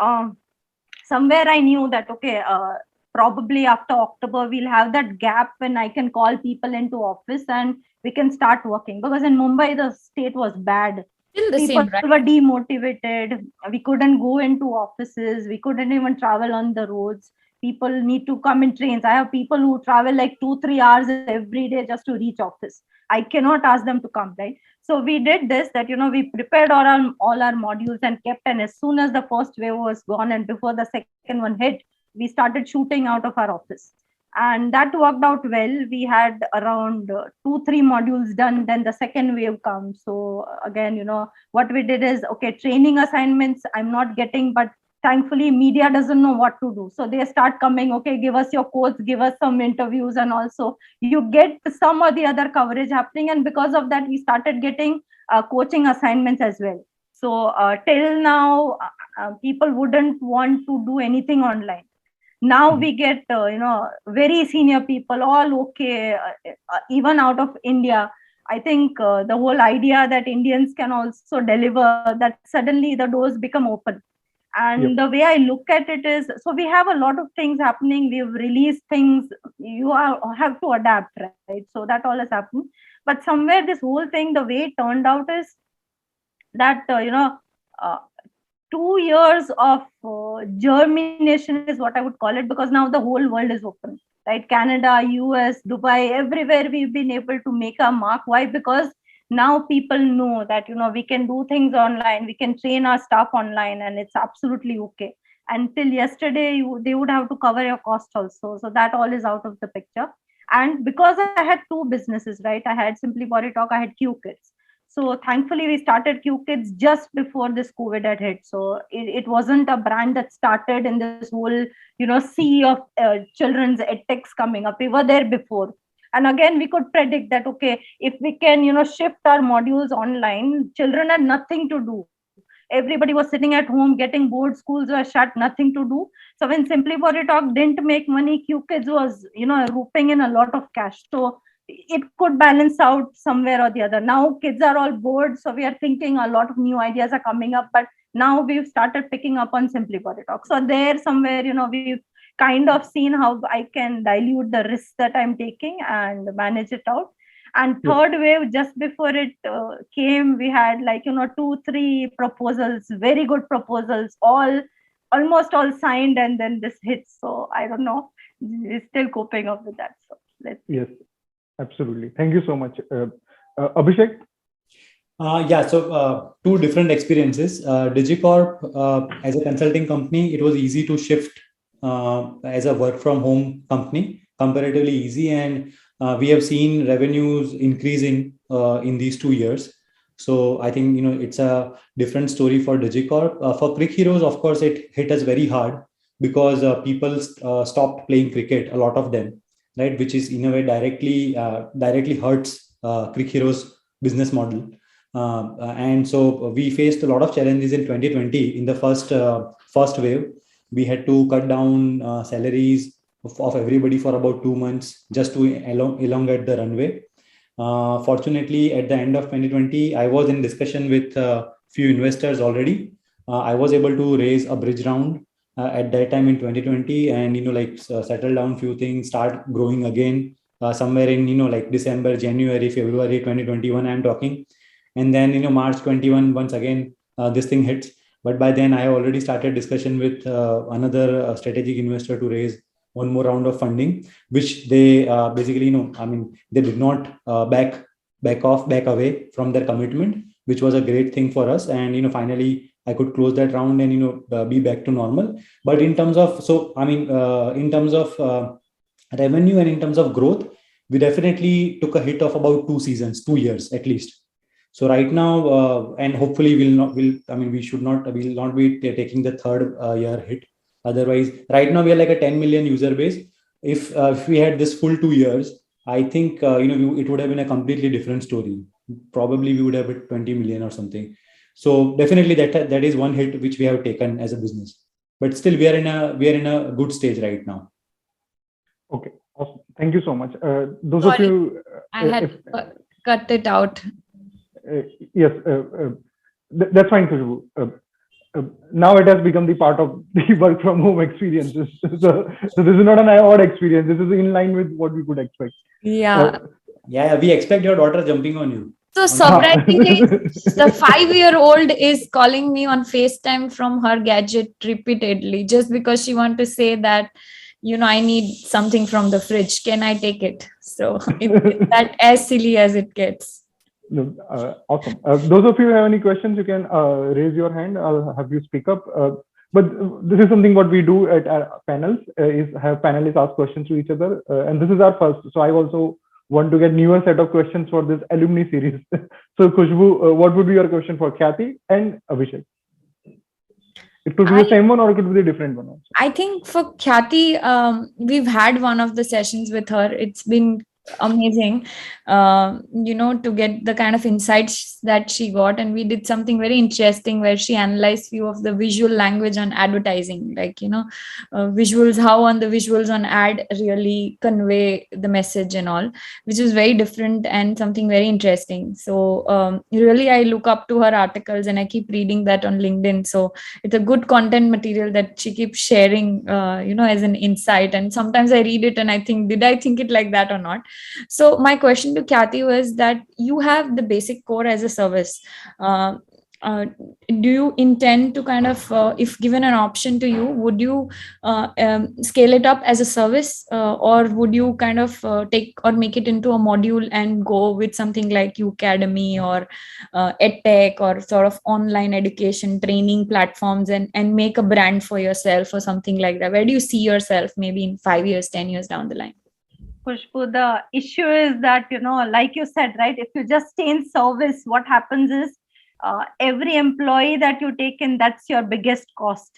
somewhere I knew that, okay, probably after October, we'll have that gap when I can call people into office and we can start working. Because in Mumbai, the state was bad. Still the People same, right? were demotivated. We couldn't go into offices. We couldn't even travel on the roads. People need to come in trains. I have people who travel like 2-3 hours every day just to reach office. I cannot ask them to come, right? So we did this, that, we prepared all our modules and kept, and as soon as the first wave was gone and before the second one hit, we started shooting out of our office. And that worked out well. We had around 2-3 modules done, then the second wave comes. So again, what we did is, okay, training assignments I'm not getting, but thankfully media doesn't know what to do. So they start coming, okay, give us your quotes, give us some interviews, and also you get some or the other coverage happening. And because of that, we started getting coaching assignments as well. So till now, people wouldn't want to do anything online. Now we get, very senior people, all okay, even out of India. I think the whole idea that Indians can also deliver, that suddenly the doors become open. And the way I look at it is, so we have a lot of things happening. We've released things. You have to adapt, right? So that all has happened. But somewhere this whole thing, the way it turned out is that, 2 years of germination is what I would call it, because now the whole world is open, right? Canada, US, Dubai, everywhere we've been able to make our mark. Why? Because now people know that, we can do things online, we can train our staff online, and it's absolutely okay. Until yesterday, they would have to cover your cost also. So that all is out of the picture. And because I had two businesses, right? I had Simply Body Talk, I had Q Kids. So thankfully, we started Q Kids just before this COVID had hit. So it wasn't a brand that started in this whole, sea of children's ethics coming up. We were there before. And again, we could predict that, okay, if we can, shift our modules online, children had nothing to do. Everybody was sitting at home getting bored, schools were shut, nothing to do. So when Simply Body Talk didn't make money, Q Kids was, rooping in a lot of cash. So it could balance out somewhere or the other. Now kids are all bored, so we are thinking a lot of new ideas are coming up, but now we've started picking up on Simply Body Talk. So there somewhere, we've kind of seen how I can dilute the risk that I'm taking and manage it out. And third wave, just before it came, we had 2-3 proposals, very good proposals, almost all signed, and then this hits. So I don't know, we're still coping up with that. So Yes, absolutely. Thank you so much. Abhishek? So two different experiences. Digicorp, as a consulting company, it was easy to shift as a work from home company, comparatively easy. And we have seen revenues increasing in these 2 years. So I think, it's a different story for Digicorp. For Crick Heroes, of course, it hit us very hard because people stopped playing cricket, a lot of them, right? Which is in a way directly hurts Crick Heroes business model. And so we faced a lot of challenges in 2020 in the first wave. We had to cut down salaries of everybody for about 2 months just to elongate the runway. Fortunately, at the end of 2020, I was in discussion with a few investors already. I was able to raise a bridge round at that time in 2020, and settle down few things, start growing again somewhere in December, January, February 2021. I'm talking, and then March 21 once again this thing hits. But by then I have already started discussion with another strategic investor to raise one more round of funding, which they basically, they did not back away from their commitment, which was a great thing for us. And, finally, I could close that round and, be back to normal. But in terms of, in terms of revenue and in terms of growth, we definitely took a hit of about 2 seasons, 2 years at least. So right now, and hopefully we will not be taking the third year hit. Otherwise, right now we are like a 10 million user base. If we had this full 2 years, I think it would have been a completely different story. Probably we would have hit 20 million or something. So definitely that is one hit which we have taken as a business. But still, we are in a good stage right now. Okay, awesome. Thank you so much. Those Sorry, of you, I had cut it out. Yes, that's fine, Khushbu. Now it has become the part of the work from home experiences. So this is not an odd experience. This is in line with what we could expect. Yeah. We expect your daughter jumping on you. So surprisingly, the 5-year-old is calling me on FaceTime from her gadget repeatedly just because she wants to say that, I need something from the fridge. Can I take it? So it's that as silly as it gets. Awesome. Those of you who have any questions, you can raise your hand. I'll have you speak up. But this is something what we do at our panels, is have panelists ask questions to each other. And this is our first. So I also want to get newer set of questions for this alumni series. So Khushbu, what would be your question for Khyati and Abhishek? It could be the same one or it could be the different one also. I think for Khyati, we've had one of the sessions with her. It's been amazing, to get the kind of insights that she got. And we did something very interesting where she analyzed few of the visual language on advertising, visuals, how on the visuals on ad really convey the message and all, which is very different and something very interesting. So really, I look up to her articles and I keep reading that on LinkedIn. So it's a good content material that she keeps sharing, as an insight. And sometimes I read it and I think, did I think it like that or not? So my question to Khyati was that you have the basic core as a service. do you intend to kind of, if given an option to you, would you scale it up as a service, or would you kind of take or make it into a module and go with something like Udemy or EdTech or sort of online education training platforms, and make a brand for yourself or something like that? Where do you see yourself maybe in 5 years, 10 years down the line? Khushbu, the issue is that, like you said, right, if you just stay in service, what happens is every employee that you take in, that's your biggest cost.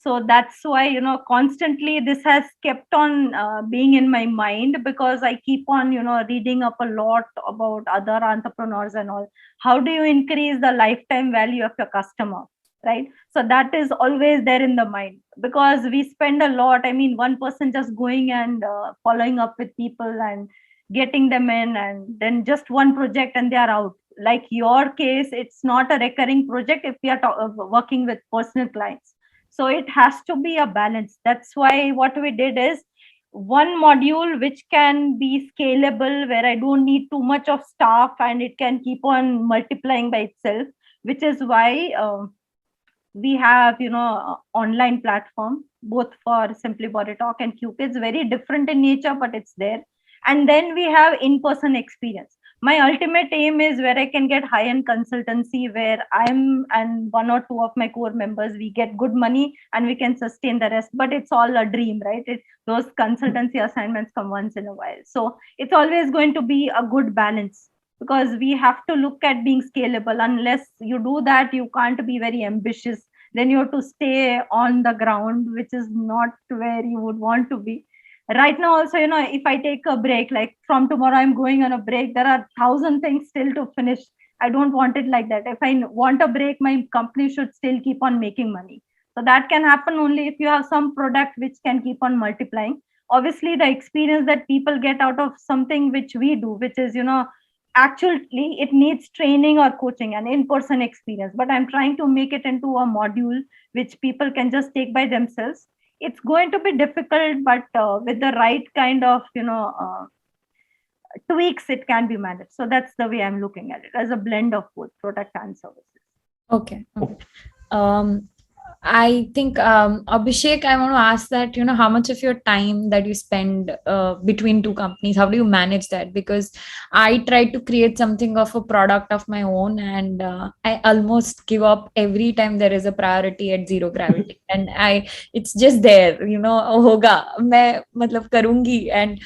So that's why, constantly this has kept on being in my mind, because I keep on, reading up a lot about other entrepreneurs and all. How do you increase the lifetime value of your customer? Right. So that is always there in the mind, because we spend a lot. I mean, one person just going and following up with people and getting them in, and then just one project and they are out. Like your case, it's not a recurring project if we are working with personal clients. So it has to be a balance. That's why what we did is one module which can be scalable, where I don't need too much of staff and it can keep on multiplying by itself, which is why we have online platform both for Simply Body Talk and QK. It's very different in nature, but it's there. And then we have in-person experience. My ultimate aim is where I can get high-end consultancy, where I'm and one or two of my core members, we get good money and we can sustain the rest. But it's all a dream, right? Those consultancy assignments come once in a while. So it's always going to be a good balance, because we have to look at being scalable. Unless you do that, you can't be very ambitious. Then you have to stay on the ground, which is not where you would want to be. Right now also, if I take a break, like from tomorrow I'm going on a break, there are 1,000 things still to finish. I don't want it like that. If I want a break, my company should still keep on making money. So that can happen only if you have some product which can keep on multiplying. Obviously, the experience that people get out of something which we do, which is, actually it needs training or coaching and in-person experience, but I'm trying to make it into a module which people can just take by themselves. It's going to be difficult, but with the right kind of tweaks, it can be managed. So that's the way I'm looking at it, as a blend of both product and services. Okay. I think, Abhishek, I want to ask that, how much of your time that you spend between two companies, how do you manage that? Because I try to create something of a product of my own, and I almost give up every time there is a priority at Zero Gravity. And it's just there, hoga, main matlab karungi. And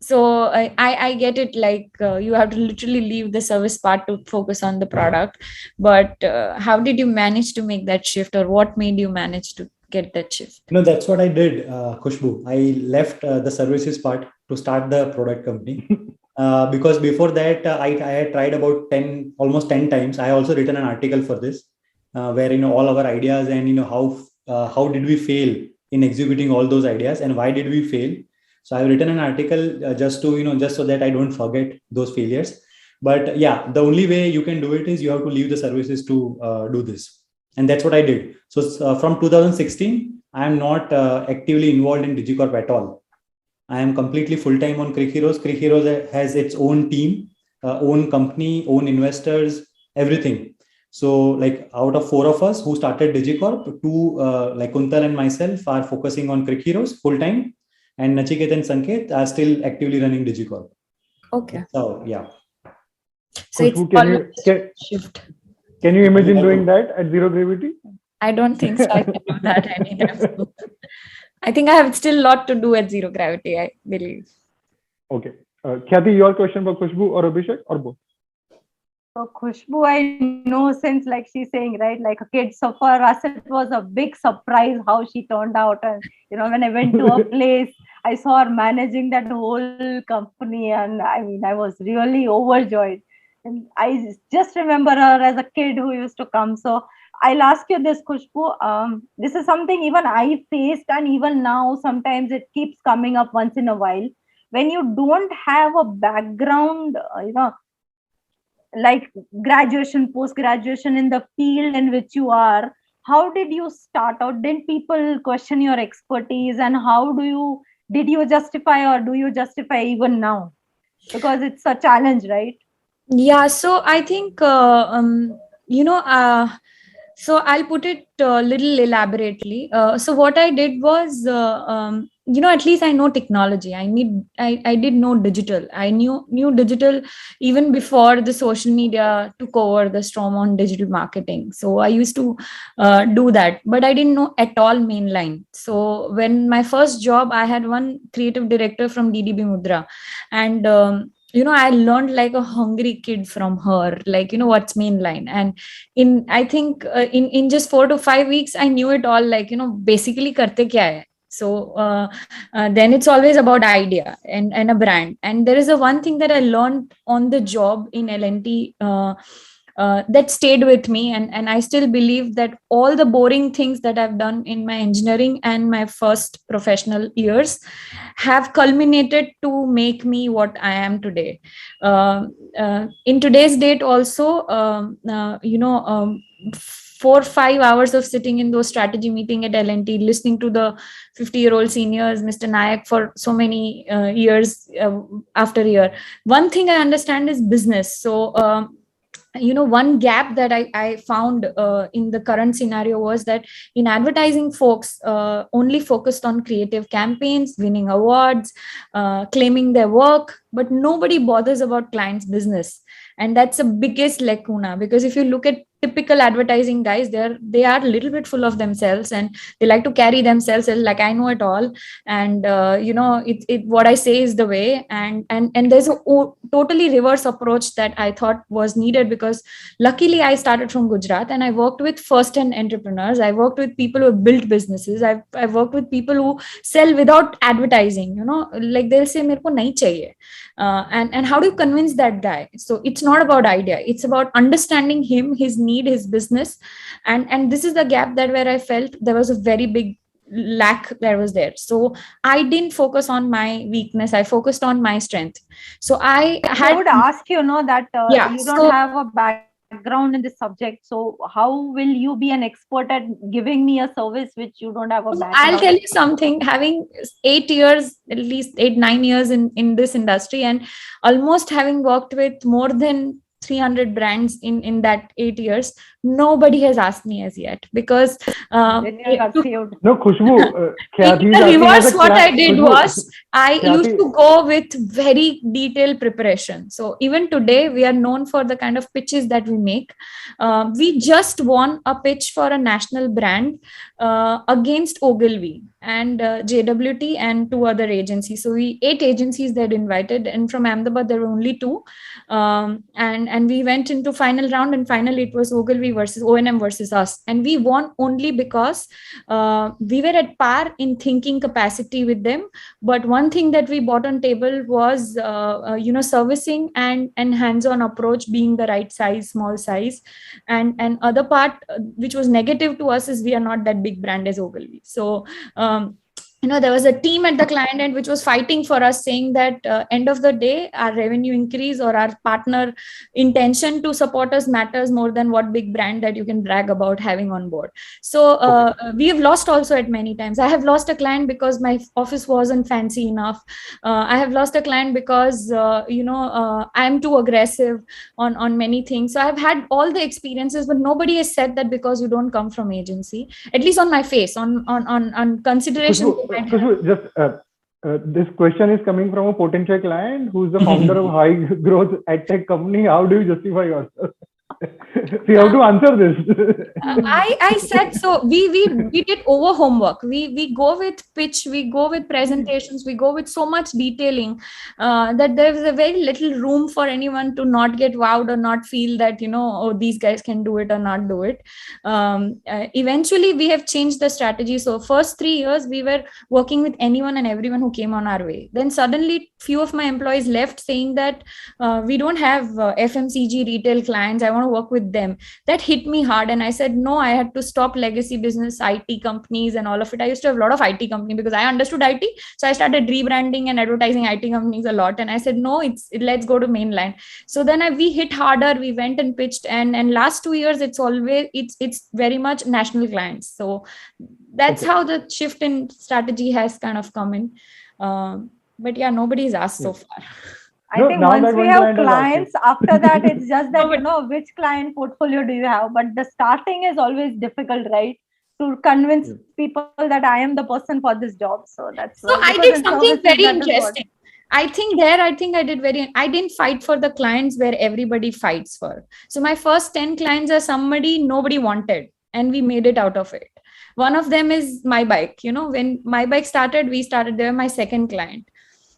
so I get it, like you have to literally leave the service part to focus on the product. But how did you manage to make that shift, or what made you manage to get that shift? No, that's what I did, Khushbu. I left the services part to start the product company. Because before that, I had tried about almost 10 times. I also written an article for this, where all our ideas and how did we fail in executing all those ideas, and why did we fail. So I've written an article just so that I don't forget those failures. But yeah, the only way you can do it is you have to leave the services to do this. And that's what I did. So from 2016, I am not actively involved in DigiCorp at all. I am completely full-time on Crick Heroes. Crick Heroes has its own team, own company, own investors, everything. So like out of 4 of us who started DigiCorp, 2 like Kuntal and myself are focusing on Crick Heroes full-time. And Nachiket and Sanket are still actively running DigiCorp. Okay. So yeah. So it's shift. Can you imagine doing that at Zero Gravity? I don't think so. I can do that anytime soon. I think I have still a lot to do at Zero Gravity, I believe. Okay. Khyati, your question for Khushbu or Abhishek or both? So Khushbu, I know since, like she's saying, right, like a kid. So for us, it was a big surprise how she turned out. And, when I went to a place, I saw her managing that whole company. And I mean, I was really overjoyed. And I just remember her as a kid who used to come. So I'll ask you this, Khushbu. This is something even I faced, and even now, sometimes it keeps coming up once in a while. When you don't have a background, like graduation, post-graduation in the field in which you are, how did you start out? Didn't people question your expertise, and did you justify, or do you justify even now? Because it's a challenge, right? Yeah, so I think So I'll put it a little elaborately. So what I did was, at least I know technology. I did know digital. I knew digital even before the social media took over the storm on digital marketing. So I used to do that, but I didn't know at all mainline. So when my first job, I had one creative director from DDB Mudra, and I learned like a hungry kid from her, like, what's mainline. And I think in just 4 to 5 weeks, I knew it all, like, basically karte kya hai. So then it's always about idea and a brand. And there is a one thing that I learned on the job in L&T that stayed with me, and I still believe that all the boring things that I've done in my engineering and my first professional years have culminated to make me what I am today. In today's date also, 4 or 5 hours of sitting in those strategy meeting at L&T, listening to the 50-year-old seniors, Mr. Nayak, for so many years after year. One thing I understand is business. So one gap that I found in the current scenario was that in advertising, folks only focused on creative campaigns, winning awards, claiming their work, but nobody bothers about clients' business. And that's the biggest lacuna, because if you look at typical advertising guys, they are a little bit full of themselves, and they like to carry themselves as like, I know it all, and it what I say is the way. And there's a totally reverse approach that I thought was needed, because luckily I started from Gujarat, and I worked with first-hand entrepreneurs. I worked with people who have built businesses. I've worked with people who sell without advertising. Like they'll say, "Mereko nahi chahiye." And how do you convince that guy? So it's not about idea, it's about understanding him, his need, his business. And this is the gap that where I felt there was a very big lack that was there. So I didn't focus on my weakness, I focused on my strength. So I would ask that you don't so have a background in this subject, so how will you be an expert at giving me a service which you don't have a background? I'll tell you something. Having 8 years, at least 8-9 years in this industry, and almost having worked with more than 300 brands in that 8 years, nobody has asked me as yet, because Then you got saved. No, Khushbu, in the reverse, what I did was I used to go with very detailed preparation. So even today, we are known for the kind of pitches that we make. We just won a pitch for a national brand against Ogilvy and JWT and 2 other agencies. So 8 agencies that invited, and from Ahmedabad there were only 2. And we went into final round, and finally it was Ogilvy versus O&M versus us, and we won only because we were at par in thinking capacity with them. But one thing that we brought on table was servicing and hands-on approach, being the right size, small size. And other part which was negative to us is we are not that big brand as Ogilvy. So there was a team at the client end which was fighting for us, saying that end of the day, our revenue increase or our partner intention to support us matters more than what big brand that you can brag about having on board. So we have lost also at many times. I have lost a client because my office wasn't fancy enough. I have lost a client because I am too aggressive on many things. So I've had all the experiences, but nobody has said that because you don't come from agency, at least on my face, on consideration. Khushbu, just this question is coming from a potential client who's the founder of high growth edtech company. How do you justify yourself? So you have to answer this. I said so. We did over homework. We go with pitch, we go with presentations, we go with so much detailing that there is a very little room for anyone to not get wowed or not feel that these guys can do it or not do it. Eventually, we have changed the strategy. So first 3 years we were working with anyone and everyone who came on our way. Then suddenly, few of my employees left, saying that we don't have FMCG retail clients. I want to work with them. That hit me hard, and I said no. I had to stop legacy business, IT companies and all of it. I used to have a lot of IT companies because I understood IT, so I started rebranding and advertising IT companies a lot, and I said no, let's go to mainline. So then we hit harder. We went and pitched, and last 2 years it's very much national clients. So that's how the shift in strategy has kind of come in. But yeah, nobody's asked so far. I No, think now once that we one have client has asked you. clients, after that, it's just that, No, but- which client portfolio do you have? But the starting is always difficult, right? To convince Yeah. people that I am the person for this job. So that's So why, I because did in something services, very that is what. interesting. I think I did I didn't fight for the clients where everybody fights for. So my first 10 clients are somebody nobody wanted, and we made it out of it. One of them is My Bike. When My Bike started, they were my second client.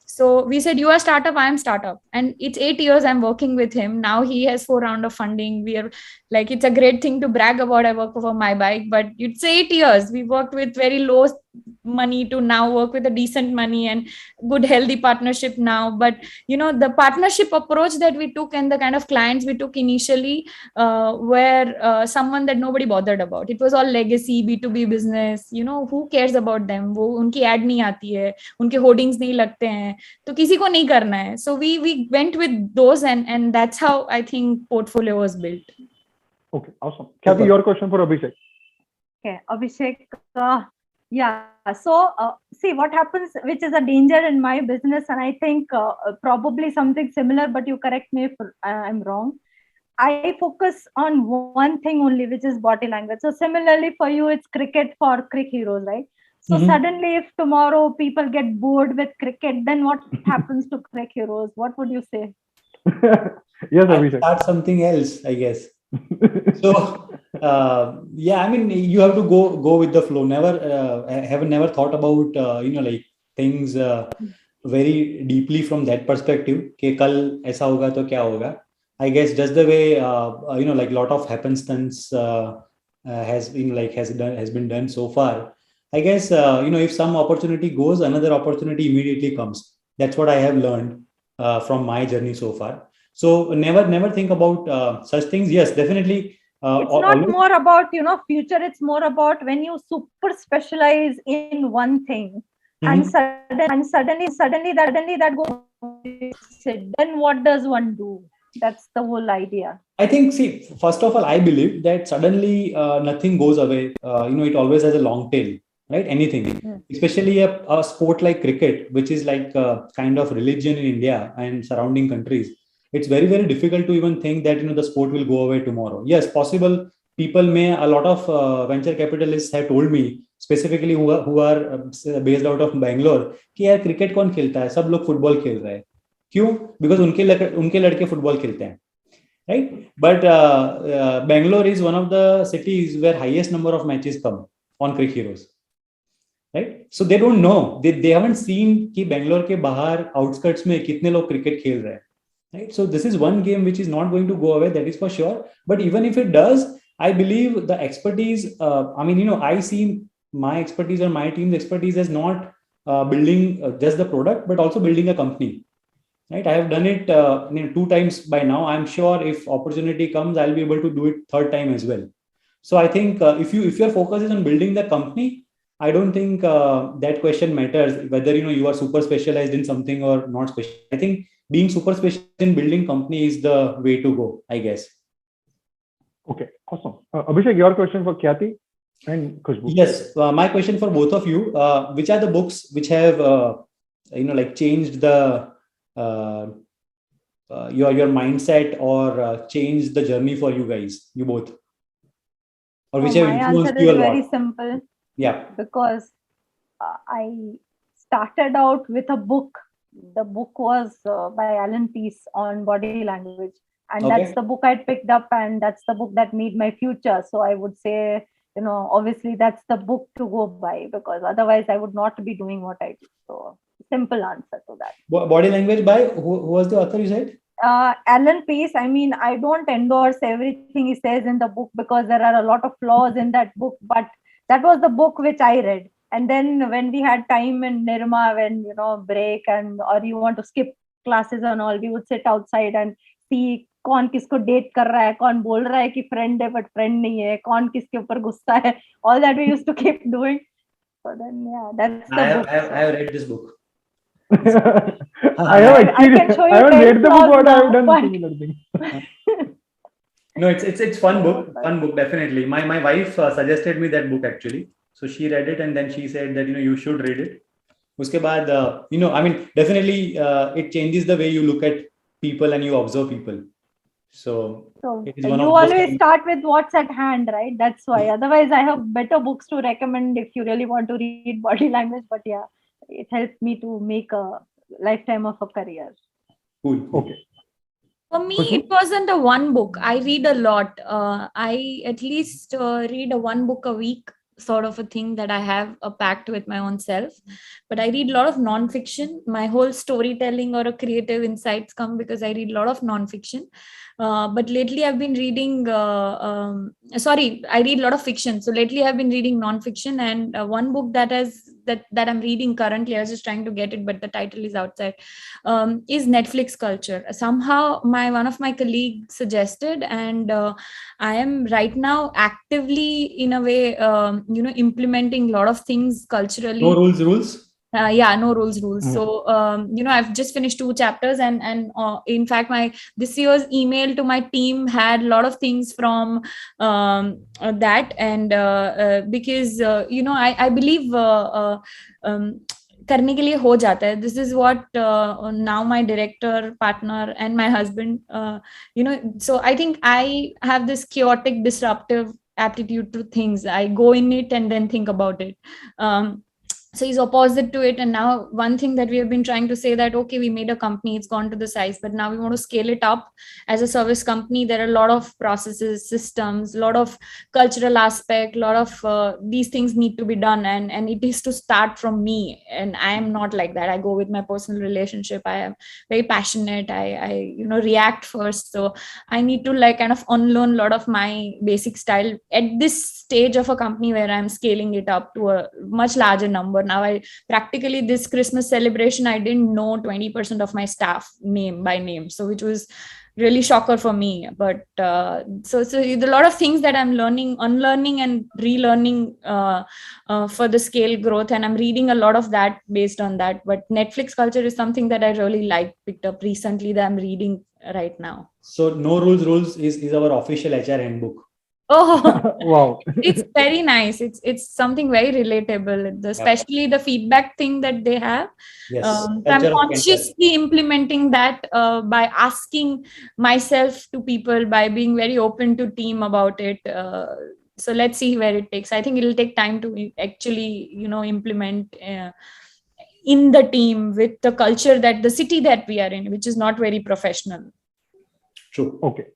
So we said, you are startup, I am startup. And it's 8 years I'm working with him. Now he has 4 rounds of funding. We are like, it's a great thing to brag about. I work for My Bike, but it's 8 years. We worked with very low money to now work with a decent money and good healthy partnership now. But the partnership approach that we took and the kind of clients we took initially were someone that nobody bothered about. It was all legacy B2B business. Who cares about them? वो उनकी ad नहीं आती है, उनके hoardings नहीं लगते हैं, तो किसी को नहीं करना है. So we went with those, and that's how I think portfolio was built. Okay, awesome. Kathy, your question for Abhishek. Okay, Abhishek. Yeah. So see what happens, which is a danger in my business, and I think probably something similar. But you correct me if I'm wrong. I focus on one thing only, which is body language. So similarly for you, it's cricket for Crick Heroes, right? So suddenly, if tomorrow people get bored with cricket, then what happens to Crick Heroes? What would you say? Yes, I Abhishek. start something else, I guess. So yeah, I mean, you have to go with the flow. I have never thought about like things very deeply from that perspective. कि कल ऐसा होगा तो क्या होगा? I guess just the way like lot of happenstance has been done so far. I guess if some opportunity goes, another opportunity immediately comes. That's what I have learned from my journey so far. So never think about such things. Yes, definitely. It's not more about future. It's more about when you super specialize in one thing, and suddenly that goes. Then what does one do? That's the whole idea. I think, see, first of all, I believe that suddenly nothing goes away. It always has a long tail, right? Anything, especially a sport like cricket, which is like a kind of religion in India and surrounding countries. It's very, very difficult to even think that the sport will go away tomorrow. Yes, possible. People may. A lot of venture capitalists have told me, specifically who are based out of Bangalore, कि यार cricket कौन खेलता है? सब लोग football खेल रहे हैं. क्यों? Because उनके लड़के football खेलते हैं. Right, but Bangalore is one of the cities where highest number of matches come on Crick Heroes. Right, so they don't know, they haven't seen कि Bangalore के बाहर outskirts में कितने लोग cricket खेल रहे हैं. Right, so this is one game which is not going to go away, that is for sure. But even if it does, I believe the expertise. I see my expertise or my team's expertise as not building just the product, but also building a company. Right, I have done it 2 times by now. I'm sure if opportunity comes, I'll be able to do it 3rd time as well. So I think if your focus is on building the company, I don't think that question matters whether you are super specialized in something or not special. I think being super specialized in building company is the way to go, I guess. Okay, awesome. Abhishek, your question for Kathy and Khushbu. Yes, my question for both of you: which are the books which have changed the your mindset or changed the journey for you guys, you both, or which have My influenced answer you a is lot? very simple. Yeah. Because I started out with a book. The book was by Alan Pease on body language, and Okay. that's the book I picked up, and that's the book that made my future. So I would say, obviously that's the book to go by, because otherwise I would not be doing what I do. So simple answer to that. Body language by who was the author, you said? Alan Pease. I mean, I don't endorse everything he says in the book, because there are a lot of flaws in that book, but that was the book which I read. And then when we had time in Nirma, when break or you want to skip classes and all, we would sit outside and see कौन किसको date कर रहा है, कौन बोल रहा है कि फ्रेंड है बट फ्रेंड नहीं है, कौन किसके ऊपर गुस्सा है. All that we used to keep doing. So then that's the book. I have read this book. I have experienced. I haven't read the book, but I have done similar things. No, it's fun book. Fun book, definitely. My wife suggested me that book actually. So she read it and then she said that you should read it. उसके बाद definitely it changes the way you look at people and you observe people. So it is one you of those always kind- start with what's at hand, right? That's why. Otherwise, I have better books to recommend if you really want to read body language. But yeah, it helped me to make a lifetime of a career. Cool. Okay. For me, Khushbu? it wasn't a one book. I read a lot. I at least read a one book a week, sort of a thing that I have a pact with my own self. But I read a lot of non-fiction. My whole storytelling or a creative insights come because I read a lot of non-fiction. But lately I've been reading, I read a lot of fiction. So lately I've been reading non-fiction, and one book that I'm reading currently, I was just trying to get it, but the title is outside, is Netflix culture. Somehow one of my colleagues suggested, and I am right now actively in a way, implementing a lot of things culturally. No rules. No rules. So I've just finished 2 chapters, and in fact this year's email to my team had a lot of things from that, and because I believe करने के लिए हो जाता है. This is what now my director, partner, and my husband, so I think I have this chaotic, disruptive attitude to things. I go in it and then think about it. So he's opposite to it, and now one thing that we have been trying to say that, okay, we made a company, it's gone to the size, but now we want to scale it up as a service company. There are a lot of processes, systems, a lot of cultural aspect, a lot of these things need to be done, and it is to start from me. And I am not like that. I go with my personal relationship. I am very passionate. I react first, so I need to like kind of unlearn a lot of my basic style at this stage of a company where I'm scaling it up to a much larger number. Now I practically, this Christmas celebration, I didn't know 20% of my staff name by name, so which was really shocker for me. But so a lot of things that I'm learning, unlearning and relearning for the scale growth, and I'm reading a lot of that based on that. But Netflix culture is something that I really picked up recently, that I'm reading right now. So no rules is our official HR handbook. Oh, Wow. it's very nice. It's something very relatable, especially the feedback thing that they have. Yes. So I'm consciously implementing that by asking myself to people, by being very open to team about it. So let's see where it takes. I think it'll take time to actually, implement in the team with the culture that the city that we are in, which is not very professional. True. Okay.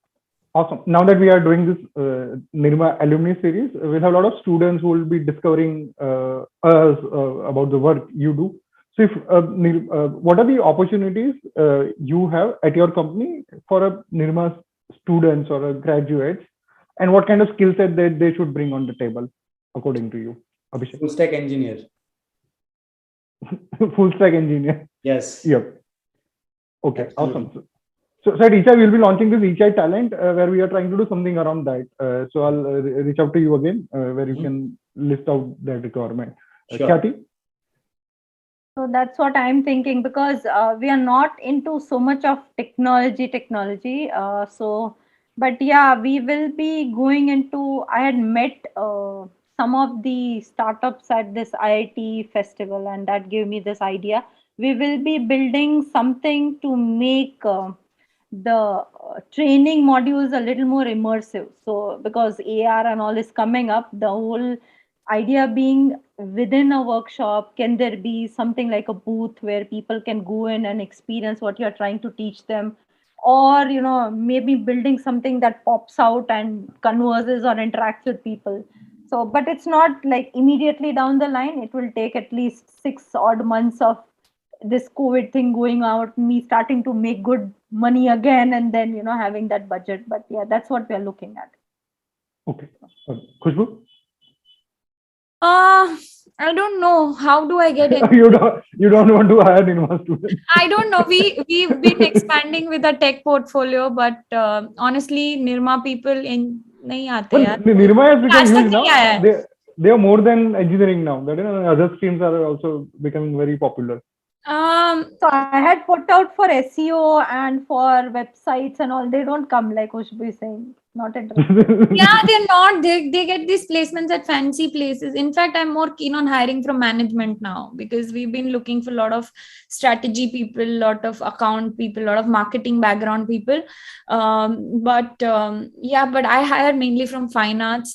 Awesome. Now that we are doing this Nirma alumni series, we'll have a lot of students who will be discovering us about the work you do. So, what are the opportunities you have at your company for a Nirma students or a graduates, and what kind of skill set that they should bring on the table, according to you, Abhishek? Full stack engineer. Full stack engineer. Yes. Yep. Okay. Absolutely. Awesome. So at Ichai, we'll be launching this Ichai Talent where we are trying to do something around that. So I'll reach out to you again where you can list out that requirement. Sure. Khyati? So that's what I'm thinking, because we are not into so much of technology. But yeah, we will be going into, I had met some of the startups at this IIT festival, and that gave me this idea. We will be building something to make the training modules a little more immersive. So because AR and all is coming up, the whole idea being, within a workshop, can there be something like a booth where people can go in and experience what you're trying to teach them, or maybe building something that pops out and converses or interacts with people. So, but it's not like immediately down the line. It will take at least 6 odd months of this COVID thing going out, me starting to make good money again, and then having that budget. But yeah, that's what we are looking at. Okay. Khushbu? I don't know. How do I get it? you don't want to hire Nirma students? I don't know. We've been expanding with a tech portfolio, but honestly, Nirma people in nahi aate yaar. Nirma has become Aaj tak huge nahi aaya now. hai. They are more than engineering now. That other streams are also becoming very popular. So I had put out for SEO and for websites and all. They don't come, like Khushbu is saying. not interested. Yeah, they're not. They get these placements at fancy places. In fact, I'm more keen on hiring from management now because we've been looking for a lot of strategy people, a lot of account people, a lot of marketing background people. But I hire mainly from fine arts,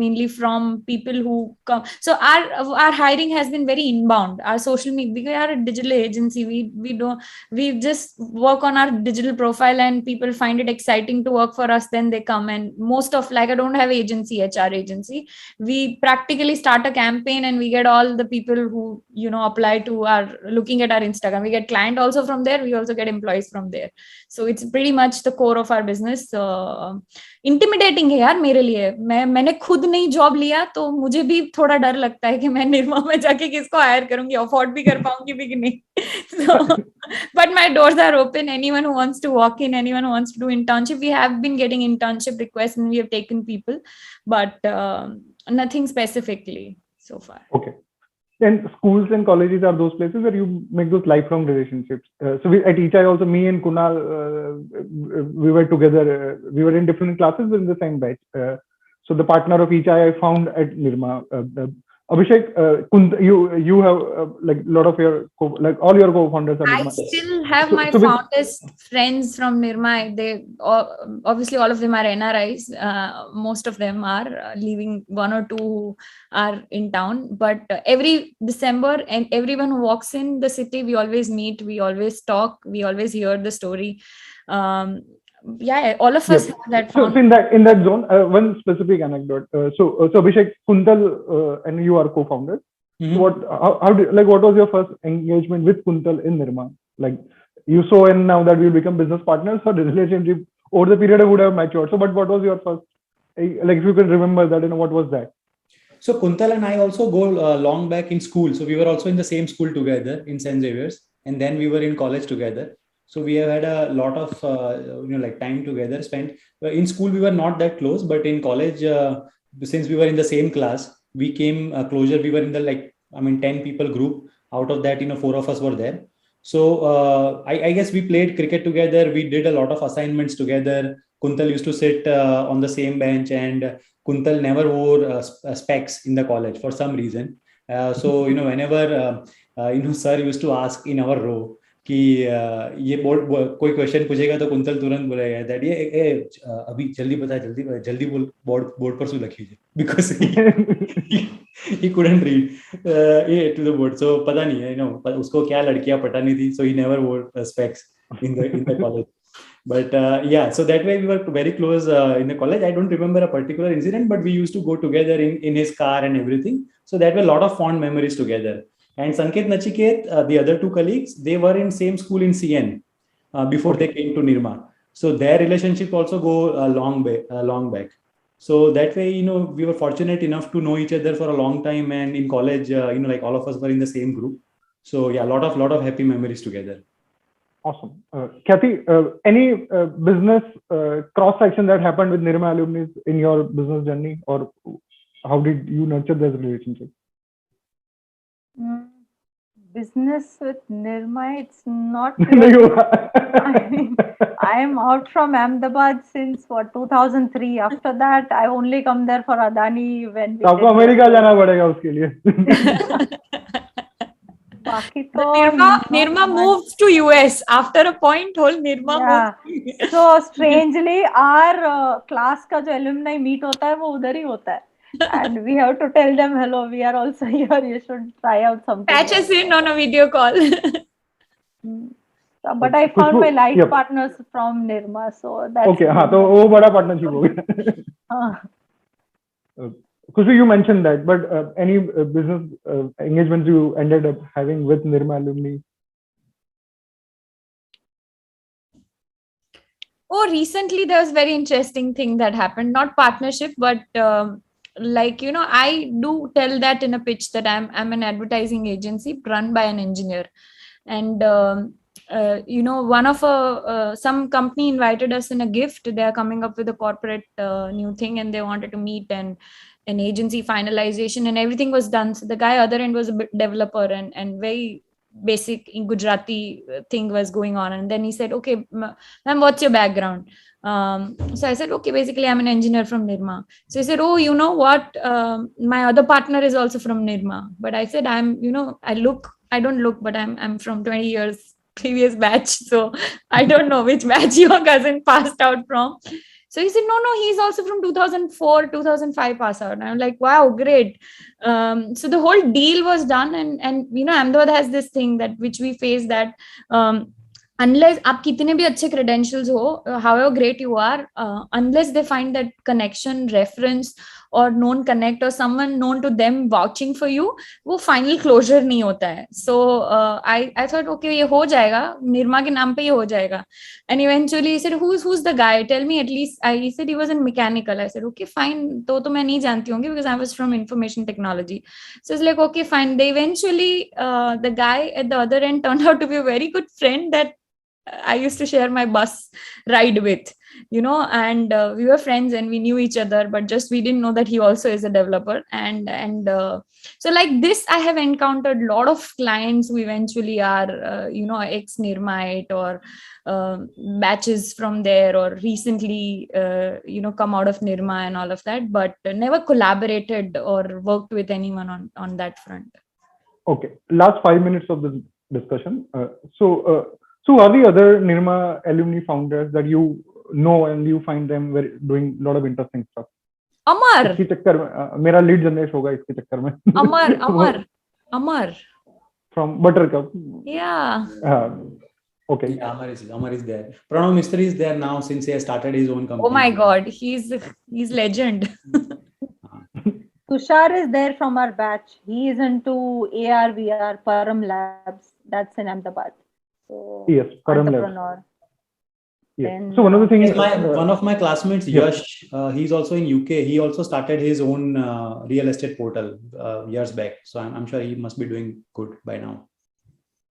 mainly from people who come. So our hiring has been very inbound. Our social media, we are a digital agency. We just work on our digital profile and people find it exciting to work for us, then they come. And most of, like, I don't have HR agency. We practically start a campaign and we get all the people who apply to our, looking at our Instagram, we get client also from there, we also get employees from there. So it's pretty much the core of our business. Intimidating है यार मेरे लिए. मैंने खुद नहीं job लिया तो मुझे भी थोड़ा डर लगता है कि मैं निरमा में जाके किसको हायर करूंगी, अफोर्ड भी कर पाऊंगी भी कि नहीं. So, but my doors are open. Anyone who wants to walk in, anyone who wants to do internship, we have been getting internship requests and we have taken people, but nothing specifically so far. Okay. And schools and colleges are those places where you make those lifelong relationships. So at ECHI also, me and Kunal, we were together. We were in different classes, but in the same batch. So the partner of ECHI I found at Nirma. Abhishek, you have like a lot of your all your co-founders are I Nirma. still have my founders friends from Nirma. They obviously all of them are NRIs. Most of them are leaving, one or two who are in town. But every December, and everyone who walks in the city, we always meet, we always talk, we always hear the story. All of us have that. So in that zone, one specific anecdote. So Abhishek, Kuntal, and you are co-founders. Mhm. What was your first engagement with Kuntal in Nirma? Like you saw, and now that we become business partners, or the relationship over the period would have matured. So, but what was your first? Like if you can remember that, what was that? So Kuntal and I also go long back in school. So we were also in the same school together in St. Xavier's, and then we were in college together. So we have had a lot of time together spent. In school we were not that close, but in college, since we were in the same class, we came closer. We were in the 10 people group. Out of that, 4 of us were there. So I guess we played cricket together. We did a lot of assignments together. Kuntal used to sit on the same bench, and Kuntal never wore specs in the college for some reason. So whenever sir used to ask in our row कि ये board कोई question पूछेगा तो quintal तुरंत बोलेगा that ये अभी जल्दी बोल बोर्ड पर सु लिखिए because he couldn't read to the board. So पता नहीं है उसको क्या लड़कियां पटानी थी, so he never wore specs in the college. But so that way we were very close in the college. I don't remember a particular incident, but we used to go together in his car and everything. So that were a lot of fond memories together. And Sanket Nachiket, the other two colleagues, they were in same school in CN before they came to Nirma. So their relationship also go long back. So that way, we were fortunate enough to know each other for a long time. And in college, all of us were in the same group. So yeah, a lot of happy memories together. Awesome. Kathy, any business cross-section that happened with Nirma alumni in your business journey, or how did you nurture this relationship? Business with Nirma, it's not really. I am out from Ahmedabad since 2003. After that, I only come there for Adani when we. आपको America जाना पड़ेगा उसके लिए. Nirma moves to US after a point. Whole Nirma moves. So strangely, our class का जो alumni meet होता है वो उधर ही होता है. And we have to tell them, hello, we are also here. You should try out something. Patch us in on a video call. But I found my life partners from Nirma, so that's okay. तो वो बड़ा partnership हो गया. Khushbu, you mentioned that, but any business engagements you ended up having with Nirma alumni? Oh, recently there was a very interesting thing that happened. Not partnership, but I do tell that in a pitch that I'm an advertising agency run by an engineer, and one of some company invited us in a gift. They are coming up with a corporate new thing, and they wanted to meet and an agency finalization, and everything was done. So the guy other end was a developer and very basic in Gujarati thing was going on. And then he said, okay, ma'am, what's your background? So I said, okay, basically I'm an engineer from Nirma. So he said, oh, you know what? My other partner is also from Nirma. But I said, I don't look, but I'm from 20 years previous batch. So I don't know which batch your cousin passed out from. So he said, no, he's also from 2004, 2005 pass out. And I'm like, wow, great. So the whole deal was done. And Ahmedabad has this thing that which we face that unless आप कितने भी अच्छे credentials हो, however great you are, unless they find that connection, reference or known connect or someone known to them vouching for you, वो final closure नहीं होता है. So I thought, okay, ये हो जाएगा, Nirma के नाम पे ये हो जाएगा. And eventually he said, who's the guy? Tell me at least. He said he was in mechanical. I said, okay, fine. तो मैं नहीं जानती होंगी because I was from information technology. So it's like, okay, fine. They eventually, the guy at the other end turned out to be a very good friend that I used to share my bus ride with, and we were friends and we knew each other, but just we didn't know that he also is a developer. And so like this, I have encountered a lot of clients who eventually are, ex Nirmite or batches from there or recently, come out of Nirma and all of that, but never collaborated or worked with anyone on that front. Okay, last 5 minutes of the discussion. So are the other Nirma alumni founders that you know and you find them doing a lot of interesting stuff? Amar. इसके चक्कर में मेरा lead generate होगा इसके चक्कर में. Amar. From Buttercup. Yeah. Okay. Yeah, Amar is there. Pranav Mistry is there now since he has started his own company. Oh my God, he's legend. Tushar is there from our batch. He is into AR, VR, Param Labs. That's in Ahmedabad. So, yes, Param Labs. entrepreneur. Yes. Then, So one of the things, one of my classmates, Yes. Yash, he's also in UK. He also started his own real estate portal years back. So I'm sure he must be doing good by now.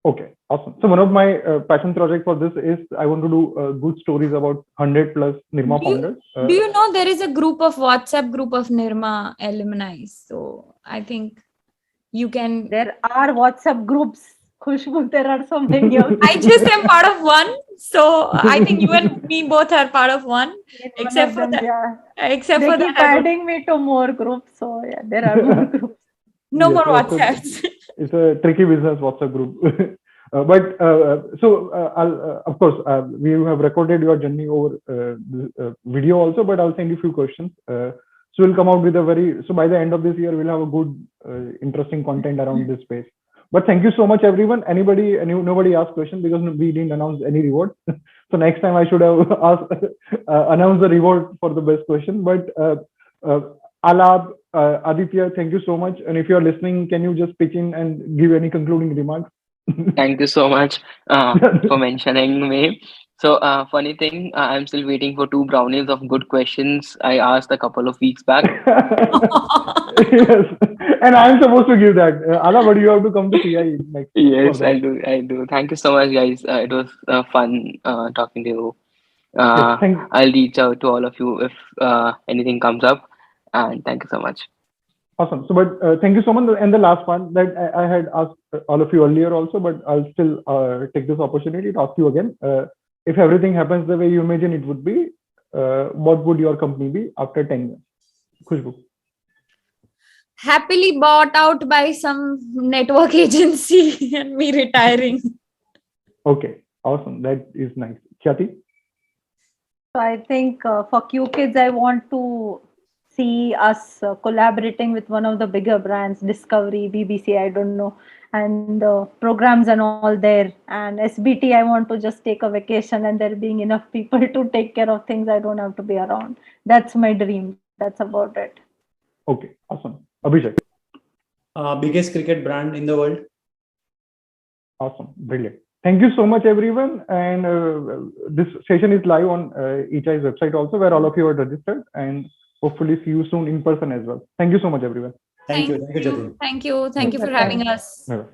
okay, awesome. So one of my passion project for this is I want to do good stories about 100 plus Nirma founders. Do you know there is a WhatsApp group of Nirma alumni? So I think you can. there are WhatsApp groups. Khushbu, there are so many of them. I just am part of one. So I think you and me both are part of one. Except for that. Yeah. Except They for keep that. adding me to more groups. So yeah, there are more groups. No Yes, more also- WhatsApps. It's a tricky business WhatsApp group. I'll of course we have recorded your journey over this, video also, but I'll send you a few questions. So we'll come out with so by the end of this year we'll have a good interesting content around this space. But thank you so much, everyone. Nobody asked questions because we didn't announce any reward. So next time I should have announced the reward for the best question. But Alab, Aditya, thank you so much. And if you're listening, can you just pitch in and give any concluding remarks? Thank you so much for mentioning me. So, funny thing, I'm still waiting for 2 brownies of good questions I asked a couple of weeks back. Yes, and I'm supposed to give that. Ala, but you have to come to CI next. Yes, for I that. do. Thank you so much, guys. It was fun talking to you. Yes, I'll reach out to all of you if anything comes up. And thank you so much. Awesome. So, but thank you so much. And the last one that I had asked all of you earlier also, but I'll still take this opportunity to ask you again. If everything happens the way you imagine it would be, what would your company be after 10 years? Khushbu. Happily bought out by some network agency and me retiring. Okay, awesome. That is nice. Khyati? So I think for QKids, I want to see us collaborating with one of the bigger brands, Discovery, BBC, I don't know, and programs and all there. And SBT, I want to just take a vacation and there being enough people to take care of things. I don't have to be around. That's my dream. That's about it. Okay, awesome. Abhishek? Biggest cricket brand in the world. Awesome, brilliant. Thank you so much, everyone. And this session is live on ECHI's website also, where all of you are registered, and hopefully see you soon in person as well. Thank you so much, everyone. Thank you, Jatin. Thank you for having us. Bye-bye.